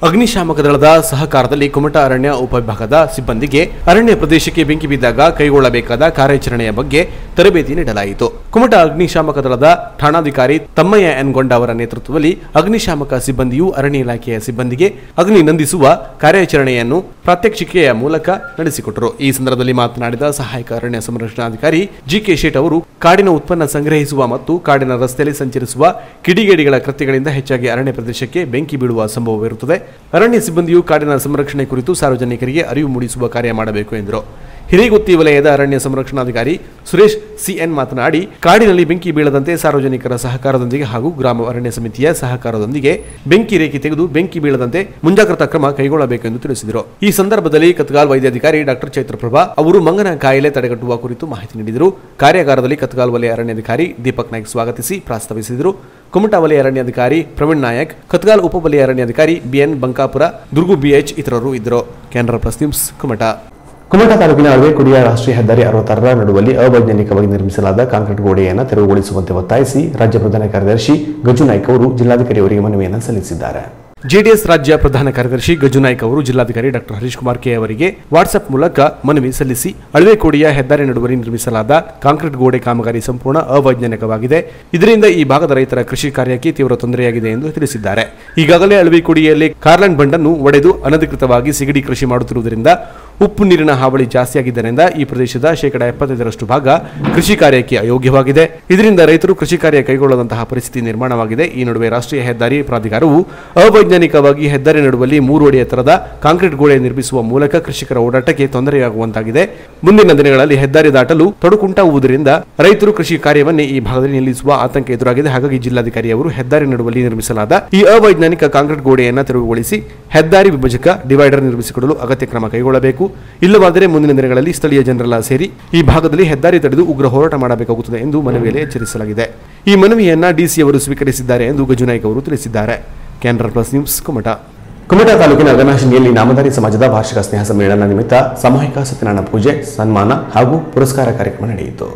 ಅಗ್ನಿಶಾಮಕ ದಳದ ಸಹಕಾರದಲ್ಲಿ ಕುಮಟಾ ಅರಣ್ಯ ಉಪವಿಭಾಗದ ಸಿಬ್ಬಂದಿಗೆ ಅರಣ್ಯ ಪ್ರದೇಶಕ್ಕೆ ಬೆಂಕಿ ಬಿದ್ದಾಗ ಕೈಗೊಳ್ಳಬೇಕಾದ ಕಾರ್ಯಾಚರಣೆಯ ಬಗ್ಗೆ ತರಬೇತಿ ನೀಡಲಾಯಿತು. ಕುಮಟಾ ಅಗ್ನಿಶಾಮಕ ದಳದ ಠಾಣಾಧಿಕಾರಿ ತಮ್ಮಯ್ಯ ಎನ್ ಗೊಂಡ ಅವರ ನೇತೃತ್ವದಲ್ಲಿ ಅಗ್ನಿಶಾಮಕ ಸಿಬ್ಬಂದಿಯು ಅರಣ್ಯ ಇಲಾಖೆಯ ಸಿಬ್ಬಂದಿಗೆ ಅಗ್ನಿ ನಂದಿಸುವ ಕಾರ್ಯಾಚರಣೆಯನ್ನು ಪ್ರಾತ್ಯಕ್ಷಿಕೆಯ ಮೂಲಕ ನಡೆಸಿಕೊಟ್ಟರು. ಈ ಸಂದರ್ಭದಲ್ಲಿ ಮಾತನಾಡಿದ ಸಹಾಯಕ ಅರಣ್ಯ ಸಂರಕ್ಷಣಾಧಿಕಾರಿ GK ಶೇಟ್ ಅವರು, ಕಾಡಿನ ಉತ್ಪನ್ನ ಸಂಗ್ರಹಿಸುವ ಮತ್ತು ಕಾಡಿನ ರಸ್ತೆಯಲ್ಲಿ ಸಂಚರಿಸುವ ಕಿಡಿಗೇಡಿಗಳ ಕೃತ್ಯಗಳಿಂದ ಹೆಚ್ಚಾಗಿ ಅರಣ್ಯ ಪ್ರದೇಶಕ್ಕೆ ಬೆಂಕಿ ಬೀಳುವ ಸಂಭವವಿರುತ್ತದೆ. ಅರಣ್ಯ ಸಿಬ್ಬಂದಿಯು ಕಾಡಿನ ಸಂರಕ್ಷಣೆ ಕುರಿತು ಸಾರ್ವಜನಿಕರಿಗೆ ಅರಿವು ಮೂಡಿಸುವ ಕಾರ್ಯ ಮಾಡಬೇಕು ಎಂದರು. ಹಿರೇಗುತ್ತಿ ವಲಯದ ಅರಣ್ಯ ಸಂರಕ್ಷಣಾಧಿಕಾರಿ ಸುರೇಶ್ CN ಮಾತನಾಡಿ, ಕಾಡಿನಲ್ಲಿ ಬೆಂಕಿ ಬೀಳದಂತೆ ಸಾರ್ವಜನಿಕರ ಸಹಕಾರದೊಂದಿಗೆ ಹಾಗೂ ಗ್ರಾಮ ಅರಣ್ಯ ಸಮಿತಿಯ ಸಹಕಾರದೊಂದಿಗೆ ಬೆಂಕಿ ರೇಖೆ ತೆಗೆದು ಬೆಂಕಿ ಬೀಳದಂತೆ ಮುಂಜಾಗ್ರತಾ ಕ್ರಮ ಕೈಗೊಳ್ಳಬೇಕೆಂದು ತಿಳಿಸಿದರು. ಈ ಸಂದರ್ಭದಲ್ಲಿ ಕತ್ಗಾಲ್ ವೈದ್ಯಾಧಿಕಾರಿ ಡಾಕ್ಟರ್ ಚೈತ್ರಪ್ರಭಾ ಅವರು ಮಂಗನ ಕಾಯಿಲೆ ತಡೆಗಟ್ಟುವ ಕುರಿತು ಮಾಹಿತಿ ನೀಡಿದರು. ಕಾರ್ಯಾಗಾರದಲ್ಲಿ ಕತ್ಗಾಲ್ ವಲಯ ಅರಣ್ಯಾಧಿಕಾರಿ ದೀಪಕ್ ನಾಯ್ಕ್ ಸ್ವಾಗತಿಸಿ ಪ್ರಾಸ್ತಾವಿಸಿದರು. ಕುಮಟಾ ವಲಯ ಅರಣ್ಯಾಧಿಕಾರಿ ಪ್ರವೀಣ್ ನಾಯಕ್, ಕತ್ಗಾಲ್ ಉಪವಲಯ ಅರಣ್ಯಾಧಿಕಾರಿ BN ಬಂಕಾಪುರ, ದುರ್ಗು BH ಇತರರು ಇದ್ದರು. Canara plus news, Kumta. ಕುಮಟಾ ತಾಲೂಕಿನ ಅಳವೆಕೋಡಿಯ ರಾಷ್ಟ್ರೀಯ ಹೆದ್ದಾರಿ 66ರ ನಡುವಲ್ಲಿ ಅವೈಜ್ಞಾನಿಕವಾಗಿ ನಿರ್ಮಿಸಲಾದ ಕಾಂಕ್ರೀಟ್ ಗೋಡೆಯನ್ನು ತೆರವುಗೊಳಿಸುವಂತೆ ಒತ್ತಾಯಿಸಿ ರಾಜ್ಯ ಪ್ರಧಾನ ಕಾರ್ಯದರ್ಶಿ ಗಜು ನಾಯ್ಕ್ ಅವರು ಜಿಲ್ಲಾಧಿಕಾರಿ ಅವರಿಗೆ ಮನವಿಯನ್ನು ಸಲ್ಲಿಸಿದ್ದಾರೆ. ಜೆಡಿಎಸ್ ರಾಜ್ಯ ಪ್ರಧಾನ ಕಾರ್ಯದರ್ಶಿ ಗಜು ನಾಯ್ಕ್ ಅವರು ಜಿಲ್ಲಾಧಿಕಾರಿ ಡಾಕ್ಟರ್ ಹರೀಶ್ ಕುಮಾರ್ ಕೆ ಅವರಿಗೆ ವಾಟ್ಸ್ಆಪ್ ಮೂಲಕ ಮನವಿ ಸಲ್ಲಿಸಿ ಅಳವೆಕೋಡಿಯ ಹೆದ್ದಾರಿ ನಡುವಲ್ಲಿ ನಿರ್ಮಿಸಲಾದ ಕಾಂಕ್ರೀಟ್ ಗೋಡೆ ಕಾಮಗಾರಿ ಸಂಪೂರ್ಣ ಅವೈಜ್ಞಾನಿಕವಾಗಿದೆ. ಇದರಿಂದ ಈ ಭಾಗದ ರೈತರ ಕೃಷಿ ಕಾರ್ಯಕ್ಕೆ ತೀವ್ರ ತೊಂದರೆಯಾಗಿದೆ ಎಂದು ತಿಳಿಸಿದ್ದಾರೆ. ಈಗಾಗಲೇ ಅಳವೆಕೋಡಿಯಲ್ಲಿ ಕಾರ್ಲ್ಯಾಂಡ್ ಬಂಡನ್ನು ಒಡೆದು ಅನಧಿಕೃತವಾಗಿ ಸಿಗಡಿ ಕೃಷಿ ಮಾಡುತ್ತಿರುವುದರಿಂದ ಉಪ್ಪು ನೀರಿನ ಹಾವಳಿ ಜಾಸ್ತಿಯಾಗಿದ್ದರಿಂದ ಈ ಪ್ರದೇಶದ ಶೇಕಡಾ 75% ಭಾಗ ಕೃಷಿ ಕಾರ್ಯಕ್ಕೆ ಅಯೋಗ್ಯವಾಗಿದೆ. ಇದರಿಂದ ರೈತರು ಕೃಷಿ ಕಾರ್ಯ ಕೈಗೊಳ್ಳದಂತಹ ಪರಿಸ್ಥಿತಿ ನಿರ್ಮಾಣವಾಗಿದೆ. ಈ ನಡುವೆ ರಾಷ್ಟ್ರೀಯ ಹೆದ್ದಾರಿ ಪ್ರಾಧಿಕಾರವು ಅವೈಜ್ಞಾನಿಕವಾಗಿ ಹೆದ್ದಾರಿ ನಡುವಲ್ಲಿ 3 ಅಡಿ ಎತ್ತರದ ಕಾಂಕ್ರೀಟ್ ಗೋಡೆ ನಿರ್ಮಿಸುವ ಮೂಲಕ ಕೃಷಿಕರ ಓಡಾಟಕ್ಕೆ ತೊಂದರೆಯಾಗುವಂತಾಗಿದೆ. ಮುಂದಿನ ದಿನಗಳಲ್ಲಿ ಹೆದ್ದಾರಿ ದಾಟಲು ತೊಡಕುಂಟಾಗುವುದರಿಂದ ರೈತರು ಕೃಷಿ ಕಾರ್ಯವನ್ನೇ ಈ ಭಾಗದಲ್ಲಿ ನಿಲ್ಲಿಸುವ ಆತಂಕ ಎದುರಾಗಿದೆ. ಹಾಗಾಗಿ ಜಿಲ್ಲಾಧಿಕಾರಿ ಅವರು ಹೆದ್ದಾರಿ ನಡುವಲ್ಲಿ ನಿರ್ಮಿಸಲಾದ ಈ ಅವೈಜ್ಞಾನಿಕ ಕಾಂಕ್ರೀಟ್ ಗೋಡೆಯನ್ನು ತೆರವುಗೊಳಿಸಿ ಹೆದ್ದಾರಿ ವಿಭಜಕ ಡಿವೈಡರ್ ನಿರ್ಮಿಸಿಕೊಡಲು ಅಗತ್ಯ ಕ್ರಮ ಕೈಗೊಳ್ಳಬೇಕು. ಇಲ್ಲವಾದರೆ ಮುಂದಿನ ದಿನಗಳಲ್ಲಿ ಸ್ಥಳೀಯ ಜನರೆಲ್ಲ ಸೇರಿ ಈ ಭಾಗದಲ್ಲಿ ಹೆದ್ದಾರಿ ತಡೆದು ಉಗ್ರ ಹೋರಾಟ ಮಾಡಬೇಕಾಗುತ್ತದೆ ಎಂದು ಮನವಿಯಲ್ಲಿ ಎಚ್ಚರಿಸಲಾಗಿದೆ. ಈ ಮನವಿಯನ್ನ ಡಿಸಿ ಅವರು ಸ್ವೀಕರಿಸಿದ್ದಾರೆ ಎಂದು ಗಜುನಾಯ್ಕ ಅವರು ತಿಳಿಸಿದ್ದಾರೆ. Canara plus news Kumta. ಕುಮಟಾ ತಾಲೂಕಿನ ಅಘನಾಶಿನಿಯಲ್ಲಿ ನಾಮಧಾರಿ ಸಮಾಜದ ವಾರ್ಷಿಕ ಸ್ನೇಹ ಸಮ್ಮೇಳನ ನಿಮಿತ್ತ ಸಾಮೂಹಿಕ ಸತ್ಯನಾರಾಯಣ ಪೂಜೆ, ಸನ್ಮಾನ ಹಾಗೂ ಪುರಸ್ಕಾರ ಕಾರ್ಯಕ್ರಮ ನಡೆಯಿತು.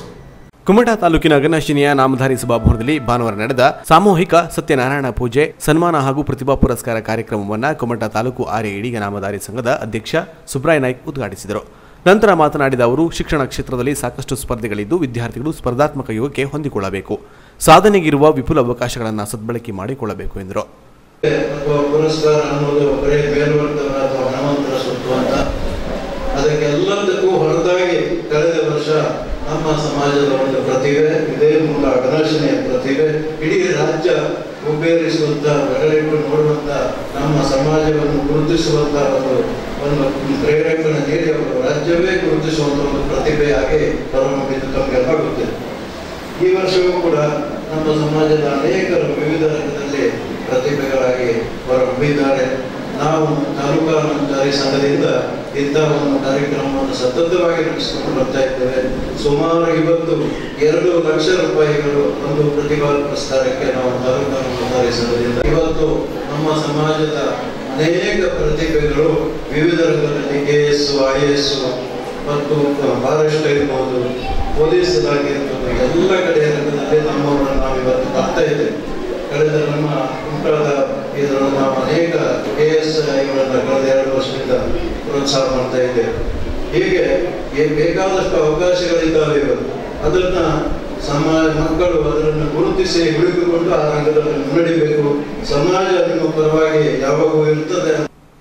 ಕುಮಟಾ ತಾಲೂಕಿನ ಅಘನಾಶಿನಿಯ ನಾಮಧಾರಿ ಸಭಾಭವನದಲ್ಲಿ ಭಾನುವಾರ ನಡೆದ ಸಾಮೂಹಿಕ ಸತ್ಯನಾರಾಯಣ ಪೂಜೆ, ಸನ್ಮಾನ ಹಾಗೂ ಪ್ರತಿಭಾ ಪುರಸ್ಕಾರ ಕಾರ್ಯಕ್ರಮವನ್ನು ಕುಮಟಾ ತಾಲೂಕು ಆರ್ಯ ಈಡಿಗ ನಾಮಧಾರಿ ಸಂಘದ ಅಧ್ಯಕ್ಷ ಸುಬ್ರಾಯ ನಾಯ್ಕ್ ಉದ್ಘಾಟಿಸಿದರು. ನಂತರ ಮಾತನಾಡಿದ ಅವರು, ಶಿಕ್ಷಣ ಕ್ಷೇತ್ರದಲ್ಲಿ ಸಾಕಷ್ಟು ಸ್ಪರ್ಧೆಗಳಿದ್ದು ವಿದ್ಯಾರ್ಥಿಗಳು ಸ್ಪರ್ಧಾತ್ಮಕ ಯುಗಕ್ಕೆ ಹೊಂದಿಕೊಳ್ಳಬೇಕು, ಸಾಧನೆಗಿರುವ ವಿಪುಲ ಅವಕಾಶಗಳನ್ನು ಸದ್ಬಳಕೆ ಮಾಡಿಕೊಳ್ಳಬೇಕು ಎಂದರು. ಪುರಸ್ಕಾರ ಅನ್ನೋದು ಬರೀ ಮೇಲ್ವರ್ಗದ ಅಥವಾ ಹಣವಂತರ ಸೊತ್ತು ಅಂತ, ಅದಕ್ಕೆಲ್ಲದಕ್ಕೂ ಹೊರತಾಗಿ ಕಳೆದ ವರ್ಷ ನಮ್ಮ ಸಮಾಜದ ಒಂದು ಪ್ರತಿಭೆ, ಇದೇ ಮೂಲ ಅಘನಾಶಿನಿಯ ಪ್ರತಿಭೆ ಇಡೀ ರಾಜ್ಯ ಉಬ್ಬೇರಿಸುವಂತ, ಬೆರಳಿಟ್ಟು ನೋಡುವಂತ, ನಮ್ಮ ಸಮಾಜವನ್ನು ಗುರುತಿಸುವಂತ ಒಂದು ಪ್ರೇರೇಪಣೆ ನೀಡಿ ಅವರು ರಾಜ್ಯವೇ ಗುರುತಿಸುವಂತ ಒಂದು ಪ್ರತಿಭೆಯಾಗಿ ಹೊರಹೊಮ್ಮಿದ್ದು ತಮಗೆಲ್ಲ ಗೊತ್ತಿದೆ. ಈ ವರ್ಷವೂ ಕೂಡ ನಮ್ಮ ಸಮಾಜದ ಅನೇಕರು ವಿವಿಧ ರಂಗದಲ್ಲಿ ಪ್ರತಿಭೆಗಳಾಗಿ ಹೊರಹೊಮ್ಮಿದ್ದಾರೆ. ನಾವು ತಾಲೂಕಾ ನಾಮಧಾರಿ ಸಂಘದಿಂದ ಇಂತಹ ಒಂದು ಕಾರ್ಯಕ್ರಮವನ್ನು ಸತತವಾಗಿ ನಡೆಸಿಕೊಂಡು ಬರ್ತಾ ಇದ್ದೇವೆ. ಸುಮಾರು ಇವತ್ತು 2 ಲಕ್ಷ ರೂಪಾಯಿಗಳು ಒಂದು ಪ್ರತಿಭಾ ಪುರಸ್ಕಾರಕ್ಕೆ ನಾವು ತಾಲೂಕಾ ನಾಮಧಾರಿ ಸಂಘದಿಂದ ಇವತ್ತು ನಮ್ಮ ಸಮಾಜದ ಅನೇಕ ಪ್ರತಿಭೆಗಳು ವಿವಿಧ ರಂಗದಲ್ಲಿ KS, IAS ಮತ್ತು ಫಾರೆಸ್ಟ್ ಇರ್ಬೋದು, ಪೊಲೀಸ್ ಇಲಾಖೆ ಇರ್ಬೋದು, ಎಲ್ಲ ಕಡೆಯ ರಂಗದಲ್ಲಿ ನಮ್ಮವರನ್ನು ನಾವು ಇವತ್ತು ಬರ್ತಾ ಇದ್ದೇವೆ. ಕಳೆದ ನಮ್ಮ ಉಂಟಾದ ಇದರಲ್ಲಿ ನಾವು ಅನೇಕ KSIಗಳನ್ನು ಕಳೆದ 2 ವರ್ಷದಿಂದ ಪ್ರೋತ್ಸಾಹ ಮಾಡ್ತಾ ಇದ್ದೇವೆ. ಹೀಗೆ ಬೇಕಾದಷ್ಟು ಅವಕಾಶಗಳಿದ್ದಾವೆ ಇವತ್ತು. ಅದನ್ನ ಮಕ್ಕಳು ಅದನ್ನು ಗುರುತಿಸಿ ಹುಡುಕಿಕೊಂಡು ಆ ರಂಗದಲ್ಲಿ ಮುನ್ನಡೆಯಬೇಕು. ಸಮಾಜ ನಿಮ್ಮ ಪರವಾಗಿ ಯಾವಾಗೂ ಇರ್ತದೆ.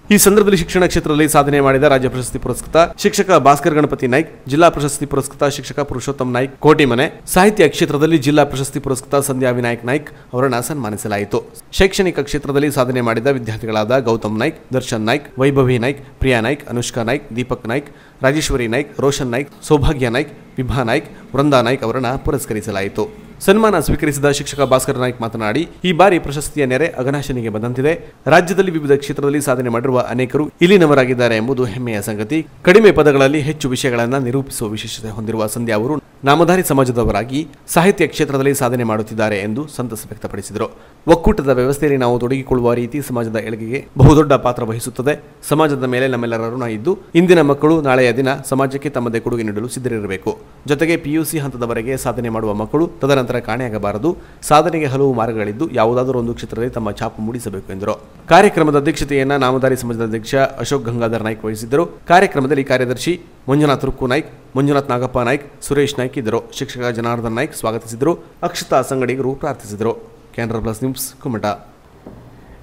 ಈ ಸಂದರ್ಭದಲ್ಲಿ ಶಿಕ್ಷಣ ಕ್ಷೇತ್ರದಲ್ಲಿ ಸಾಧನೆ ಮಾಡಿದ ರಾಜ್ಯ ಪ್ರಶಸ್ತಿ ಪುರಸ್ಕೃತ ಶಿಕ್ಷಕ ಭಾಸ್ಕರ್ ಗಣಪತಿ ನಾಯ್ಕ್, ಜಿಲ್ಲಾ ಪ್ರಶಸ್ತಿ ಪುರಸ್ಕೃತ ಶಿಕ್ಷಕ ಪುರುಷೋತ್ತಮ್ ನಾಯ್ಕ್ ಕೋಟಿಮನೆ, ಸಾಹಿತ್ಯ ಕ್ಷೇತ್ರದಲ್ಲಿ ಜಿಲ್ಲಾ ಪ್ರಶಸ್ತಿ ಪುರಸ್ಕೃತ ಸಂಧ್ಯಾ ವಿನಾಯಕ್ ನಾಯ್ಕ್ ಅವರನ್ನು ಸನ್ಮಾನಿಸಲಾಯಿತು. ಶೈಕ್ಷಣಿಕ ಕ್ಷೇತ್ರದಲ್ಲಿ ಸಾಧನೆ ಮಾಡಿದ ವಿದ್ಯಾರ್ಥಿಗಳಾದ ಗೌತಮ್ ನಾಯ್ಕ್, ದರ್ಶನ್ ನಾಯ್ಕ್, ವೈಭವಿ ನಾಯ್ಕ್, ಪ್ರಿಯಾ ನಾಯ್ಕ್, ಅನುಷ್ಕಾ ನಾಯ್ಕ್, ದೀಪಕ್ ನಾಯ್ಕ್, ರಾಜೇಶ್ವರಿ ನಾಯ್ಕ್, ರೋಷನ್ ನಾಯ್ಕ್, ಸೌಭಾಗ್ಯ ನಾಯ್ಕ್, ವಿಭಾ ನಾಯ್ಕ್, ವೃಂದಾ ನಾಯ್ಕ್ ಅವರನ್ನು ಪುರಸ್ಕರಿಸಲಾಯಿತು. ಸನ್ಮಾನ ಸ್ವೀಕರಿಸಿದ ಶಿಕ್ಷಕ ಭಾಸ್ಕರ್ ನಾಯ್ಕ್ ಮಾತನಾಡಿ, ಈ ಬಾರಿ ಪ್ರಶಸ್ತಿಯ ನೆರೆ ಅಘನಾಶಿನಿಗೆ ಬಂದಂತಿದೆ. ರಾಜ್ಯದಲ್ಲಿ ವಿವಿಧ ಕ್ಷೇತ್ರದಲ್ಲಿ ಸಾಧನೆ ಮಾಡಿರುವ ಅನೇಕರು ಇಲ್ಲಿನವರಾಗಿದ್ದಾರೆ ಎಂಬುದು ಹೆಮ್ಮೆಯ ಸಂಗತಿ. ಕಡಿಮೆ ಪದಗಳಲ್ಲಿ ಹೆಚ್ಚು ವಿಷಯಗಳನ್ನು ನಿರೂಪಿಸುವ ವಿಶೇಷತೆ ಹೊಂದಿರುವ ಸಂಧ್ಯಾ ಅವರು ನಾಮಧಾರಿ ಸಮಾಜದವರಾಗಿ ಸಾಹಿತ್ಯ ಕ್ಷೇತ್ರದಲ್ಲಿ ಸಾಧನೆ ಮಾಡುತ್ತಿದ್ದಾರೆ ಎಂದು ಸಂತಸ ವ್ಯಕ್ತಪಡಿಸಿದರು. ಒಕ್ಕೂಟದ ವ್ಯವಸ್ಥೆಯಲ್ಲಿ ನಾವು ತೊಡಗಿಕೊಳ್ಳುವ ರೀತಿ ಸಮಾಜದ ಏಳಿಗೆಗೆ ಬಹುದೊಡ್ಡ ಪಾತ್ರ ವಹಿಸುತ್ತದೆ. ಸಮಾಜದ ಮೇಲೆ ನಮ್ಮೆಲ್ಲರ ಋಣ ಇದ್ದು ಇಂದಿನ ಮಕ್ಕಳು ನಾಳೆಯ ದಿನ ಸಮಾಜಕ್ಕೆ ತಮ್ಮದೇ ಕೊಡುಗೆ ನೀಡಲು ಸಿದ್ಧರಿರಬೇಕು. ಜೊತೆಗೆ PUC ಹಂತದವರೆಗೆ ಸಾಧನೆ ಮಾಡುವ ಮಕ್ಕಳು ತದನಂತರ ಕಾಣೆಯಾಗಬಾರದು. ಸಾಧನೆಗೆ ಹಲವು ಮಾರ್ಗಗಳಿದ್ದು ಯಾವುದಾದರೂ ಒಂದು ಕ್ಷೇತ್ರದಲ್ಲಿ ತಮ್ಮ ಛಾಪು ಮೂಡಿಸಬೇಕು ಎಂದರು. ಕಾರ್ಯಕ್ರಮದ ಅಧ್ಯಕ್ಷತೆಯನ್ನ ನಾಮಧಾರಿ ಸಮಾಜದ ಅಧ್ಯಕ್ಷ ಅಶೋಕ್ ಗಂಗಾಧರ್ ನಾಯ್ಕ್ ವಹಿಸಿದ್ದರು. ಕಾರ್ಯಕ್ರಮದಲ್ಲಿ ಕಾರ್ಯದರ್ಶಿ ಮಂಜುನಾಥ್ ರುಕ್ಕು ನಾಯ್ಕ್, ಮಂಜುನಾಥ್ ನಾಗಪ್ಪ ನಾಯ್ಕ್, ಸುರೇಶ್ ನಾಯ್ಕ್ ಇದ್ದರು. ಶಿಕ್ಷಕ ಜನಾರ್ದನ್ ನಾಯ್ಕ್ ಸ್ವಾಗತಿಸಿದರು. ಅಕ್ಷತಾ ಸಂಗಡಿಗರು ಪ್ರಾರ್ಥಿಸಿದರು. Canara plus news Kumta.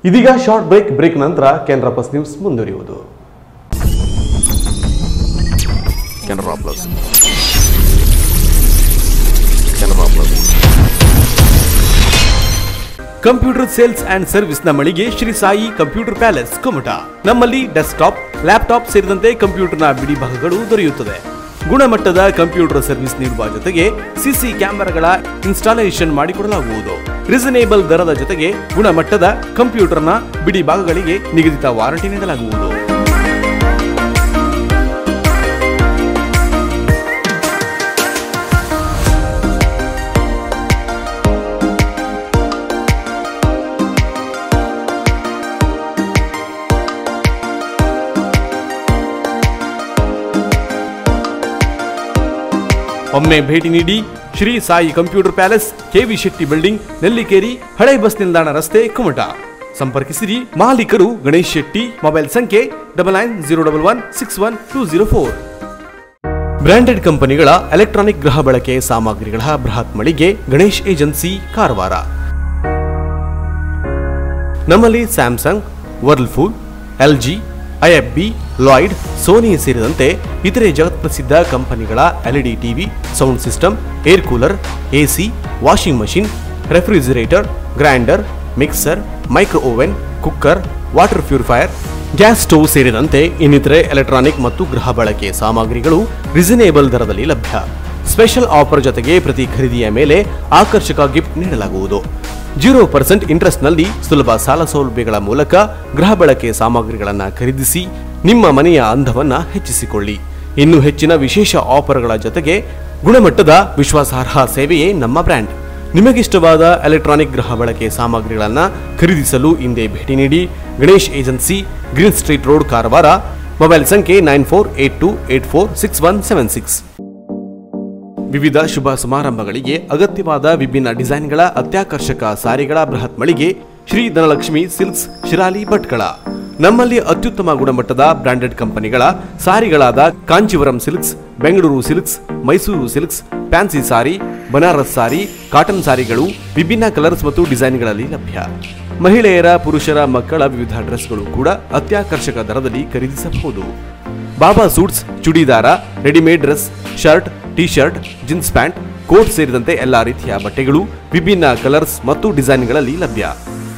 ಇದೀಗ ಶಾರ್ಟ್ ಬ್ರೇಕ್ ನಂತರ ಕ್ಯಾನರಾ ಪ್ಲಸ್ ನ್ಯೂಸ್ ಮುಂದುವರಿಯುವುದು. Canara plus computer sales and service ನ ಮಳಿಗೆ ಶ್ರೀ ಸಾಯಿ ಕಂಪ್ಯೂಟರ್ ಪ್ಯಾಲೇಸ್ ಕುಮಟಾ. ನಮ್ಮಲ್ಲಿ ಡೆಸ್ಕ್ಟಾಪ್, ಲ್ಯಾಪ್ಟಾಪ್ ಸೇರಿದಂತೆ ಕಂಪ್ಯೂಟರ್ನ ಬಿಡಿ ಭಾಗಗಳು ದೊರೆಯುತ್ತದೆ. ಗುಣಮಟ್ಟದ ಕಂಪ್ಯೂಟರ್ ಸರ್ವಿಸ್ ನೀಡುವ ಜೊತೆಗೆ CC ಕ್ಯಾಮೆರಾಗಳ ಇನ್ಸ್ಟಾಲೇಷನ್ ಮಾಡಿಕೊಡಲಾಗುವುದು. ರೀಸನೇಬಲ್ ದರದ ಜೊತೆಗೆ ಗುಣಮಟ್ಟದ ಕಂಪ್ಯೂಟರ್ನ ಬಿಡಿ ಭಾಗಗಳಿಗೆ ನಿಗದಿತ ವಾರಂಟಿ ನೀಡಲಾಗುವುದು. ಒಮ್ಮೆ ಭೇಟಿ ನೀಡಿ. Shri Sai computer palace, KV Shetty building, Nellikeri, ಹಳೆ ಬಸ್ ನಿಲ್ದಾಣ ರಸ್ತೆ, ಕುಮಟಾ. ಸಂಪರ್ಕಿಸಿರಿ. ಮಾಲೀಕರು ಗಣೇಶ್ ಶೆಟ್ಟಿ. ಮೊಬೈಲ್ ಸಂಖ್ಯೆ 9901612004. ಬ್ರಾಂಡೆಡ್ ಕಂಪನಿಗಳ ಎಲೆಕ್ಟ್ರಾನಿಕ್ ಗೃಹ ಬಳಕೆ ಸಾಮಗ್ರಿಗಳ ಬೃಹತ್ ಮಳಿಗೆ ಗಣೇಶ್ ಏಜೆನ್ಸಿ, ಕಾರವಾರ. ನಮ್ಮಲ್ಲಿ Samsung, Whirlpool, LG, IFB, Lloyd, Sony ಸೇರಿದಂತೆ ಇತರೆ ಜಗತ್ಪ್ರಸಿದ್ಧ ಕಂಪನಿಗಳ LED TV, sound system, air cooler, AC, washing machine, refrigerator, grinder, mixer, micro oven, cooker, water purifier, gas stove ಸೇರಿದಂತೆ ಇನ್ನಿತರೆ ಎಲೆಕ್ಟ್ರಾನಿಕ್ ಮತ್ತು ಗೃಹ ಬಳಕೆ ಸಾಮಗ್ರಿಗಳು ರಿಸನೇಬಲ್ ದರದಲ್ಲಿ ಲಭ್ಯ. ಸ್ಪೆಷಲ್ ಆಫರ್ ಜೊತೆಗೆ ಪ್ರತಿ ಖರೀದಿಯ ಮೇಲೆ ಆಕರ್ಷಕ ಗಿಫ್ಟ್ ನೀಡಲಾಗುವುದು. 0% ಇಂಟ್ರೆಸ್ಟ್ನಲ್ಲಿ ಸುಲಭ ಸಾಲ ಸೌಲಭ್ಯಗಳ ಮೂಲಕ ಗೃಹ ಬಳಕೆ ಸಾಮಗ್ರಿಗಳನ್ನು ಖರೀದಿಸಿ ನಿಮ್ಮ ಮನೆಯ ಅಂದವನ್ನು ಹೆಚ್ಚಿಸಿಕೊಳ್ಳಿ. ಇನ್ನು ಹೆಚ್ಚಿನ ವಿಶೇಷ ಆಫರ್ಗಳ ಜೊತೆಗೆ ಗುಣಮಟ್ಟದ ವಿಶ್ವಾಸಾರ್ಹ ಸೇವೆಯೇ ನಮ್ಮ ಬ್ರ್ಯಾಂಡ್. ನಿಮಗಿಷ್ಟವಾದ ಎಲೆಕ್ಟ್ರಾನಿಕ್ ಗೃಹ ಬಳಕೆ ಸಾಮಗ್ರಿಗಳನ್ನು ಖರೀದಿಸಲು ಹಿಂದೆ ಭೇಟಿ ನೀಡಿ. Ganesh agency, green street road, Karwar. Mobile ಸಂಖ್ಯೆ 9482846176. ವಿವಿಧ ಶುಭ ಸಮಾರಂಭಗಳಿಗೆ ಅಗತ್ಯವಾದ ವಿಭಿನ್ನ ಡಿಸೈನ್ಗಳ ಅತ್ಯಾಕರ್ಷಕ ಸಾರಿಗಳ ಬೃಹತ್ ಮಳಿಗೆ ಶ್ರೀ ಧನಲಕ್ಷ್ಮಿ ಸಿಲ್ಕ್ಸ್, ಶಿರಾಲಿ, ಭಟ್ಕಳ. ನಮ್ಮಲ್ಲಿ ಅತ್ಯುತ್ತಮ ಗುಣಮಟ್ಟದ ಬ್ರಾಂಡೆಡ್ ಕಂಪನಿಗಳ ಸಾರಿಗಳಾದ Kanjeevaram silks, Bengaluru silks, Mysuru silks, fancy sari, Banaras sari, cotton ಸಾರಿಗಳು ವಿಭಿನ್ನ ಕಲರ್ಸ್ ಮತ್ತು ಡಿಸೈನ್ಗಳಲ್ಲಿ ಲಭ್ಯ. ಮಹಿಳೆಯರ, ಪುರುಷರ, ಮಕ್ಕಳ ವಿವಿಧ ಡ್ರೆಸ್ಗಳು ಕೂಡ ಅತ್ಯಾಕರ್ಷಕ ದರದಲ್ಲಿ ಖರೀದಿಸಬಹುದು. Baba suits, churidar, readymade dress, shirt, T shirt, jeans pant, coat ಸೇರಿದಂತೆ ಎಲ್ಲಾ ರೀತಿಯ ಬಟ್ಟೆಗಳು ವಿಭಿನ್ನ ಕಲರ್ಸ್ ಮತ್ತು ಡಿಸೈನ್ಗಳಲ್ಲಿ ಲಭ್ಯ.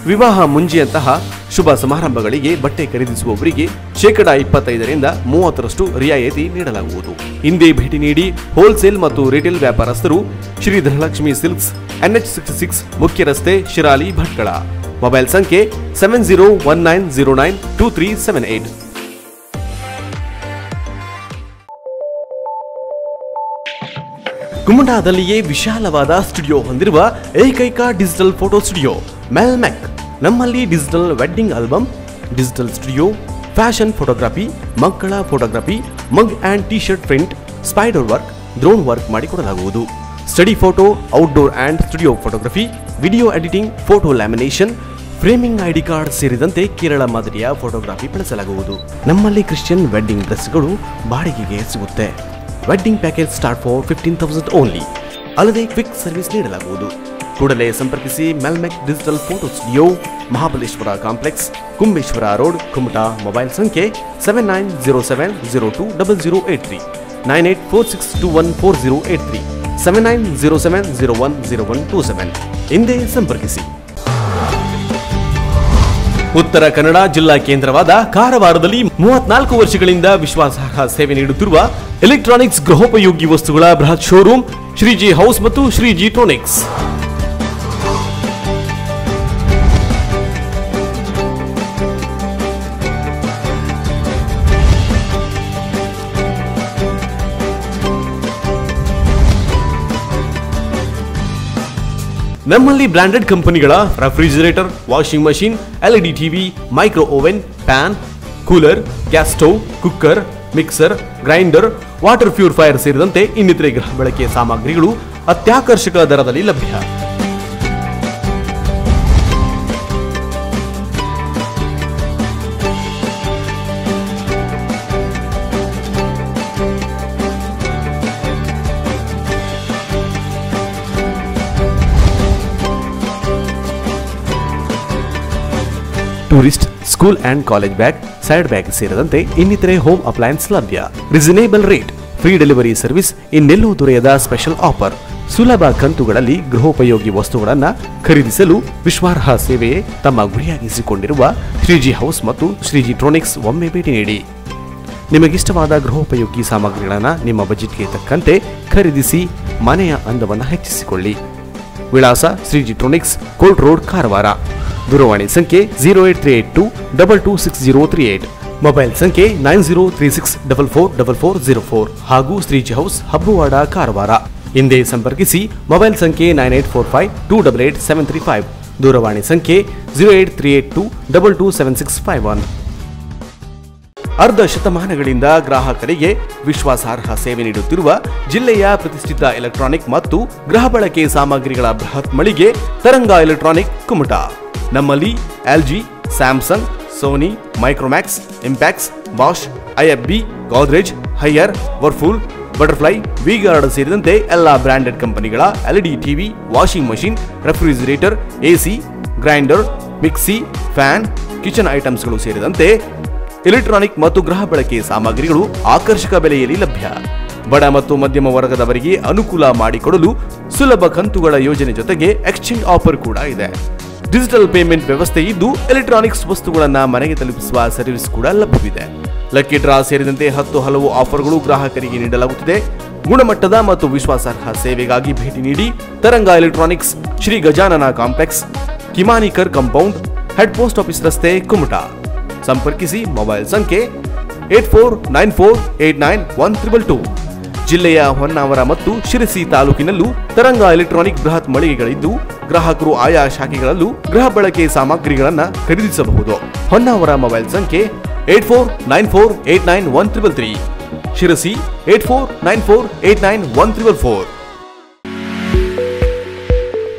ವಿವಾಹ ಮುಂಜಿಯಂತಹ ಶುಭ ಸಮಾರಂಭಗಳಿಗೆ ಬಟ್ಟೆ ಖರೀದಿಸುವವರಿಗೆ 25% 30% ರಿಯಾಯಿತಿ ನೀಡಲಾಗುವುದು. ಹಿಂದೆ ಭೇಟಿ ನೀಡಿ. ಹೋಲ್ಸೇಲ್ ಮತ್ತು ರಿಟೇಲ್ ವ್ಯಾಪಾರಸ್ಥರು ಶ್ರೀ ಧನಲಕ್ಷ್ಮಿ ಸಿಲ್ಕ್ಸ್, NH66 ಮುಖ್ಯ ರಸ್ತೆ, ಶಿರಾಲಿ, ಭಟ್ಕಳ. ಮೊಬೈಲ್ ಸಂಖ್ಯೆ 7019092378. ಕುಮಟಾದಲ್ಲಿಯೇ ವಿಶಾಲವಾದ ಸ್ಟುಡಿಯೋ ಹೊಂದಿರುವ ಏಕೈಕ ಡಿಜಿಟಲ್ ಫೋಟೋ ಸ್ಟುಡಿಯೋ ಮೆಲ್ಮೆಕ್. ನಮ್ಮಲ್ಲಿ digital wedding album, digital studio, fashion photography, ಮಕ್ಕಳ photography, mug and T shirt print, spider work, drone work ಮಾಡಿಕೊಡಲಾಗುವುದು. Study photo, outdoor and studio photography, video editing, photo lamination, framing, ID card ಸೇರಿದಂತೆ ಕೇರಳ ಮಾದರಿಯ ಫೋಟೋಗ್ರಫಿ ಬಳಸಲಾಗುವುದು. ನಮ್ಮಲ್ಲಿ ಕ್ರಿಶ್ಚಿಯನ್ ವೆಡ್ಡಿಂಗ್ ಡ್ರೆಸ್ಗಳು ಬಾಡಿಗೆಗೆ ಸಿಗುತ್ತೆ. Wedding package start for 15,000 only. ಅಲ್ಲದೆ ಕ್ವಿಕ್ ಸರ್ವಿಸ್ ನೀಡಲಾಗುವುದು. ಕೂಡಲೇ ಸಂಪರ್ಕಿಸಿ. ಮೆಲ್ಮೆಕ್ digital photo studio, Mahabaleshwar complex, Kumbeshwar road, Kumta. Mobile ಸಂಖ್ಯೆ 7907020083, 9846214083, 7907010127. ಹಿಂದೆ ಸಂಪರ್ಕಿಸಿ. ಉತ್ತರ ಕನ್ನಡ ಜಿಲ್ಲಾ ಕೇಂದ್ರವಾದ ಕಾರವಾರದಲ್ಲಿ 34 ವರ್ಷಗಳಿಂದ ವಿಶ್ವಾಸಾರ್ಹ ಸೇವೆ ನೀಡುತ್ತಿರುವ ಎಲೆಕ್ಟ್ರಾನಿಕ್ಸ್ ಗೃಹೋಪಯೋಗಿ ವಸ್ತುಗಳ ಬೃಹತ್ ಶೋರೂಮ್ ಶ್ರೀಜಿ ಹೌಸ್ ಮತ್ತು ಶ್ರೀಜಿ ಟ್ರೋನಿಕ್ಸ್. ನಮ್ಮಲ್ಲಿ ಬ್ರಾಂಡೆಡ್ ಕಂಪನಿಗಳ refrigerator, washing machine, LED TV, micro oven, fan, cooler, gas stove, cooker, mixer, grinder, water purifier ಸೇರಿದಂತೆ ಇನ್ನಿತರೆ ಗೃಹ ಬಳಕೆ ಸಾಮಗ್ರಿಗಳು ಅತ್ಯಾಕರ್ಷಕ ದರದಲ್ಲಿ ಲಭ್ಯ. Tourist, school and college bag, side bag ಸೇರಿದಂತೆ ಇನ್ನಿತರೆ ಹೋಮ್ ಅಪ್ಲಯನ್ಸ್ ಲಭ್ಯ. Reasonable rate, free delivery service ಇನ್ನೆಲ್ಲೂ ದೊರೆಯದ ಸ್ಪೆಷಲ್ ಆಫರ್. ಸುಲಭ ಕಂತುಗಳಲ್ಲಿ ಗೃಹೋಪಯೋಗಿ ವಸ್ತುಗಳನ್ನು ಖರೀದಿಸಲು ವಿಶ್ವಾರ್ಹ ಸೇವೆಯೇ ತಮ್ಮ ಗುರಿಯಾಗಿಸಿಕೊಂಡಿರುವ ಶ್ರೀಜಿ ಹೌಸ್ ಮತ್ತು ಶ್ರೀಜಿ ಟ್ರೋನಿಕ್ಸ್ ಒಮ್ಮೆ ಭೇಟಿ ನೀಡಿ. ನಿಮಗಿಷ್ಟವಾದ ಗೃಹೋಪಯೋಗಿ ಸಾಮಗ್ರಿಗಳನ್ನು ನಿಮ್ಮ ಬಜೆಟ್ಗೆ ತಕ್ಕಂತೆ ಖರೀದಿಸಿ ಮನೆಯ ಅಂದವನ್ನು ಹೆಚ್ಚಿಸಿಕೊಳ್ಳಿ. ವಿಳಾಸ ಶ್ರೀಜಿ ಟ್ರೋನಿಕ್ಸ್, ಕೋಲ್ಟ್ ರೋಡ್, ಕಾರವಾರ. ದೂರವಾಣಿ ಸಂಖ್ಯೆ 08382226038, ಮೊಬೈಲ್ ಸಂಖ್ಯೆ 9036444404 ಹಾಗೂ ಶ್ರೀಜಿ ಹೌಸ್, ಹಬ್ಬುವಾಡ, ಕಾರವಾರ. ಹಿಂದೆ ಸಂಪರ್ಕಿಸಿ. ಮೊಬೈಲ್ ಸಂಖ್ಯೆ 9845288735, ದೂರವಾಣಿ ಸಂಖ್ಯೆ 08382227651. ಅರ್ಧ ಶತಮಾನಗಳಿಂದ ಗ್ರಾಹಕರಿಗೆ ವಿಶ್ವಾಸಾರ್ಹ ಸೇವೆ ನೀಡುತ್ತಿರುವ ಜಿಲ್ಲೆಯ ಪ್ರತಿಷ್ಠಿತ ಎಲೆಕ್ಟ್ರಾನಿಕ್ ಮತ್ತು ಗೃಹ ಬಳಕೆ ಸಾಮಗ್ರಿಗಳ ಬೃಹತ್ ಮಳಿಗೆ ತರಂಗ ಎಲೆಕ್ಟ್ರಾನಿಕ್, ಕುಮಟಾ. ನಮ್ಮಲ್ಲಿ LG, Samsung, Sony, Micromax, Impex, Bosch, IFB, Godrej, Haier, Whirlpool, Butterfly, V-Guard ಸೇರಿದಂತೆ ಎಲ್ಲಾ ಬ್ರಾಂಡೆಡ್ ಕಂಪನಿಗಳ LED TV, washing machine, refrigerator, AC, grinder, mixie, fan, kitchen ಐಟಮ್ಸ್ಗಳು ಸೇರಿದಂತೆ ಎಲೆಕ್ಟ್ರಾನಿಕ್ ಮತ್ತು ಗೃಹ ಬಳಕೆ ಸಾಮಗ್ರಿಗಳು ಆಕರ್ಷಕ ಬೆಲೆಯಲ್ಲಿ ಲಭ್ಯ. ಬಡ ಮತ್ತು ಮಧ್ಯಮ ವರ್ಗದವರಿಗೆ ಅನುಕೂಲ ಮಾಡಿಕೊಡಲು ಸುಲಭ ಕಂತುಗಳ ಯೋಜನೆ ಜೊತೆಗೆ ಎಕ್ಸ್ಚೇಂಜ್ ಆಫರ್ ಕೂಡ ಇದೆ. ಡಿಜಿಟಲ್ ಪೇಮೆಂಟ್ ವ್ಯವಸ್ಥೆ ಇದ್ದು ಎಲೆಕ್ಟ್ರಾನಿಕ್ಸ್ ವಸ್ತುಗಳನ್ನ ಮನೆಗೆ ತಲುಪಿಸುವ ಸರ್ವಿಸ್ ಕೂಡ ಲಭ್ಯವಿದೆ. ಲಕ್ಕಿ ಡ್ರಾ ಸೇರಿದಂತೆ 10 ಹಲವು ಆಫರ್ಗಳು ಗ್ರಾಹಕರಿಗೆ ನೀಡಲಾಗುತ್ತಿದೆ. ಗುಣಮಟ್ಟದ ಮತ್ತು ವಿಶ್ವಾಸಾರ್ಹ ಸೇವೆಗಾಗಿ ಭೇಟಿ ನೀಡಿ Taranga electronics, Shri Gajanana complex, Kimanikar compound, head post office ರಸ್ತೆ, ಕುಮಟಾ. ಸಂಪರ್ಕಿಸಿ ಮೊಬೈಲ್ ಸಂಖ್ಯೆ 8494891322. ಜಿಲ್ಲೆಯ ಹೊನ್ನಾವರ ಮತ್ತು ಶಿರಸಿ ತಾಲೂಕಿನಲ್ಲೂ ತರಂಗ ಎಲೆಕ್ಟ್ರಾನಿಕ್ ಬೃಹತ್ ಮಳಿಗೆಗಳಿದ್ದು ಗ್ರಾಹಕರು ಆಯಾ ಶಾಖೆಗಳಲ್ಲೂ ಗೃಹ ಬಳಕೆ ಸಾಮಗ್ರಿಗಳನ್ನು ಖರೀದಿಸಬಹುದು. ಹೊನ್ನಾವರ ಮೊಬೈಲ್ ಸಂಖ್ಯೆ 8494891333. ಶಿರಸಿ 8494891344.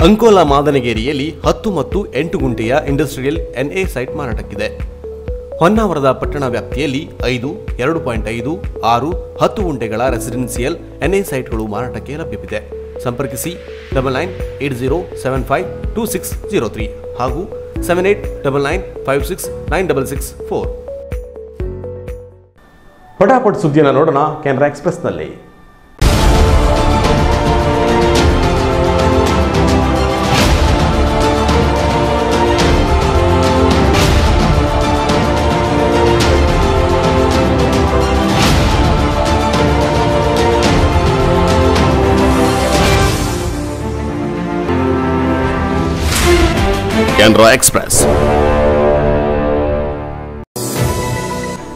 ಅಂಕೋಲಾ ಮಾದನಗೇರಿಯಲ್ಲಿ 10 ಮತ್ತು 8 ಗುಂಟೆಯ ಇಂಡಸ್ಟ್ರಿಯಲ್ NA ಸೈಟ್ ಮಾರಾಟಕ್ಕಿದೆ. ಹೊನ್ನಾವರದ ಪಟ್ಟಣ ವ್ಯಾಪ್ತಿಯಲ್ಲಿ 5, 2.5, 6, 10 ಗುಂಟೆಗಳ ರೆಸಿಡೆನ್ಸಿಯಲ್ NA ಸೈಟ್ಗಳು ಮಾರಾಟಕ್ಕೆ ಲಭ್ಯವಿದೆ. ಸಂಪರ್ಕಿಸಿ 9980752603 ಹಾಗೂ 7899569664. ಪಟಾಪಟ್ ಸುದ್ದಿಯನ್ನು ನೋಡೋಣ ಕೆನರಾ ಎಕ್ಸ್‌ಪ್ರೆಸ್‌ನಲ್ಲಿ. ಕೆನರಾ ಎಕ್ಸ್‌ಪ್ರೆಸ್.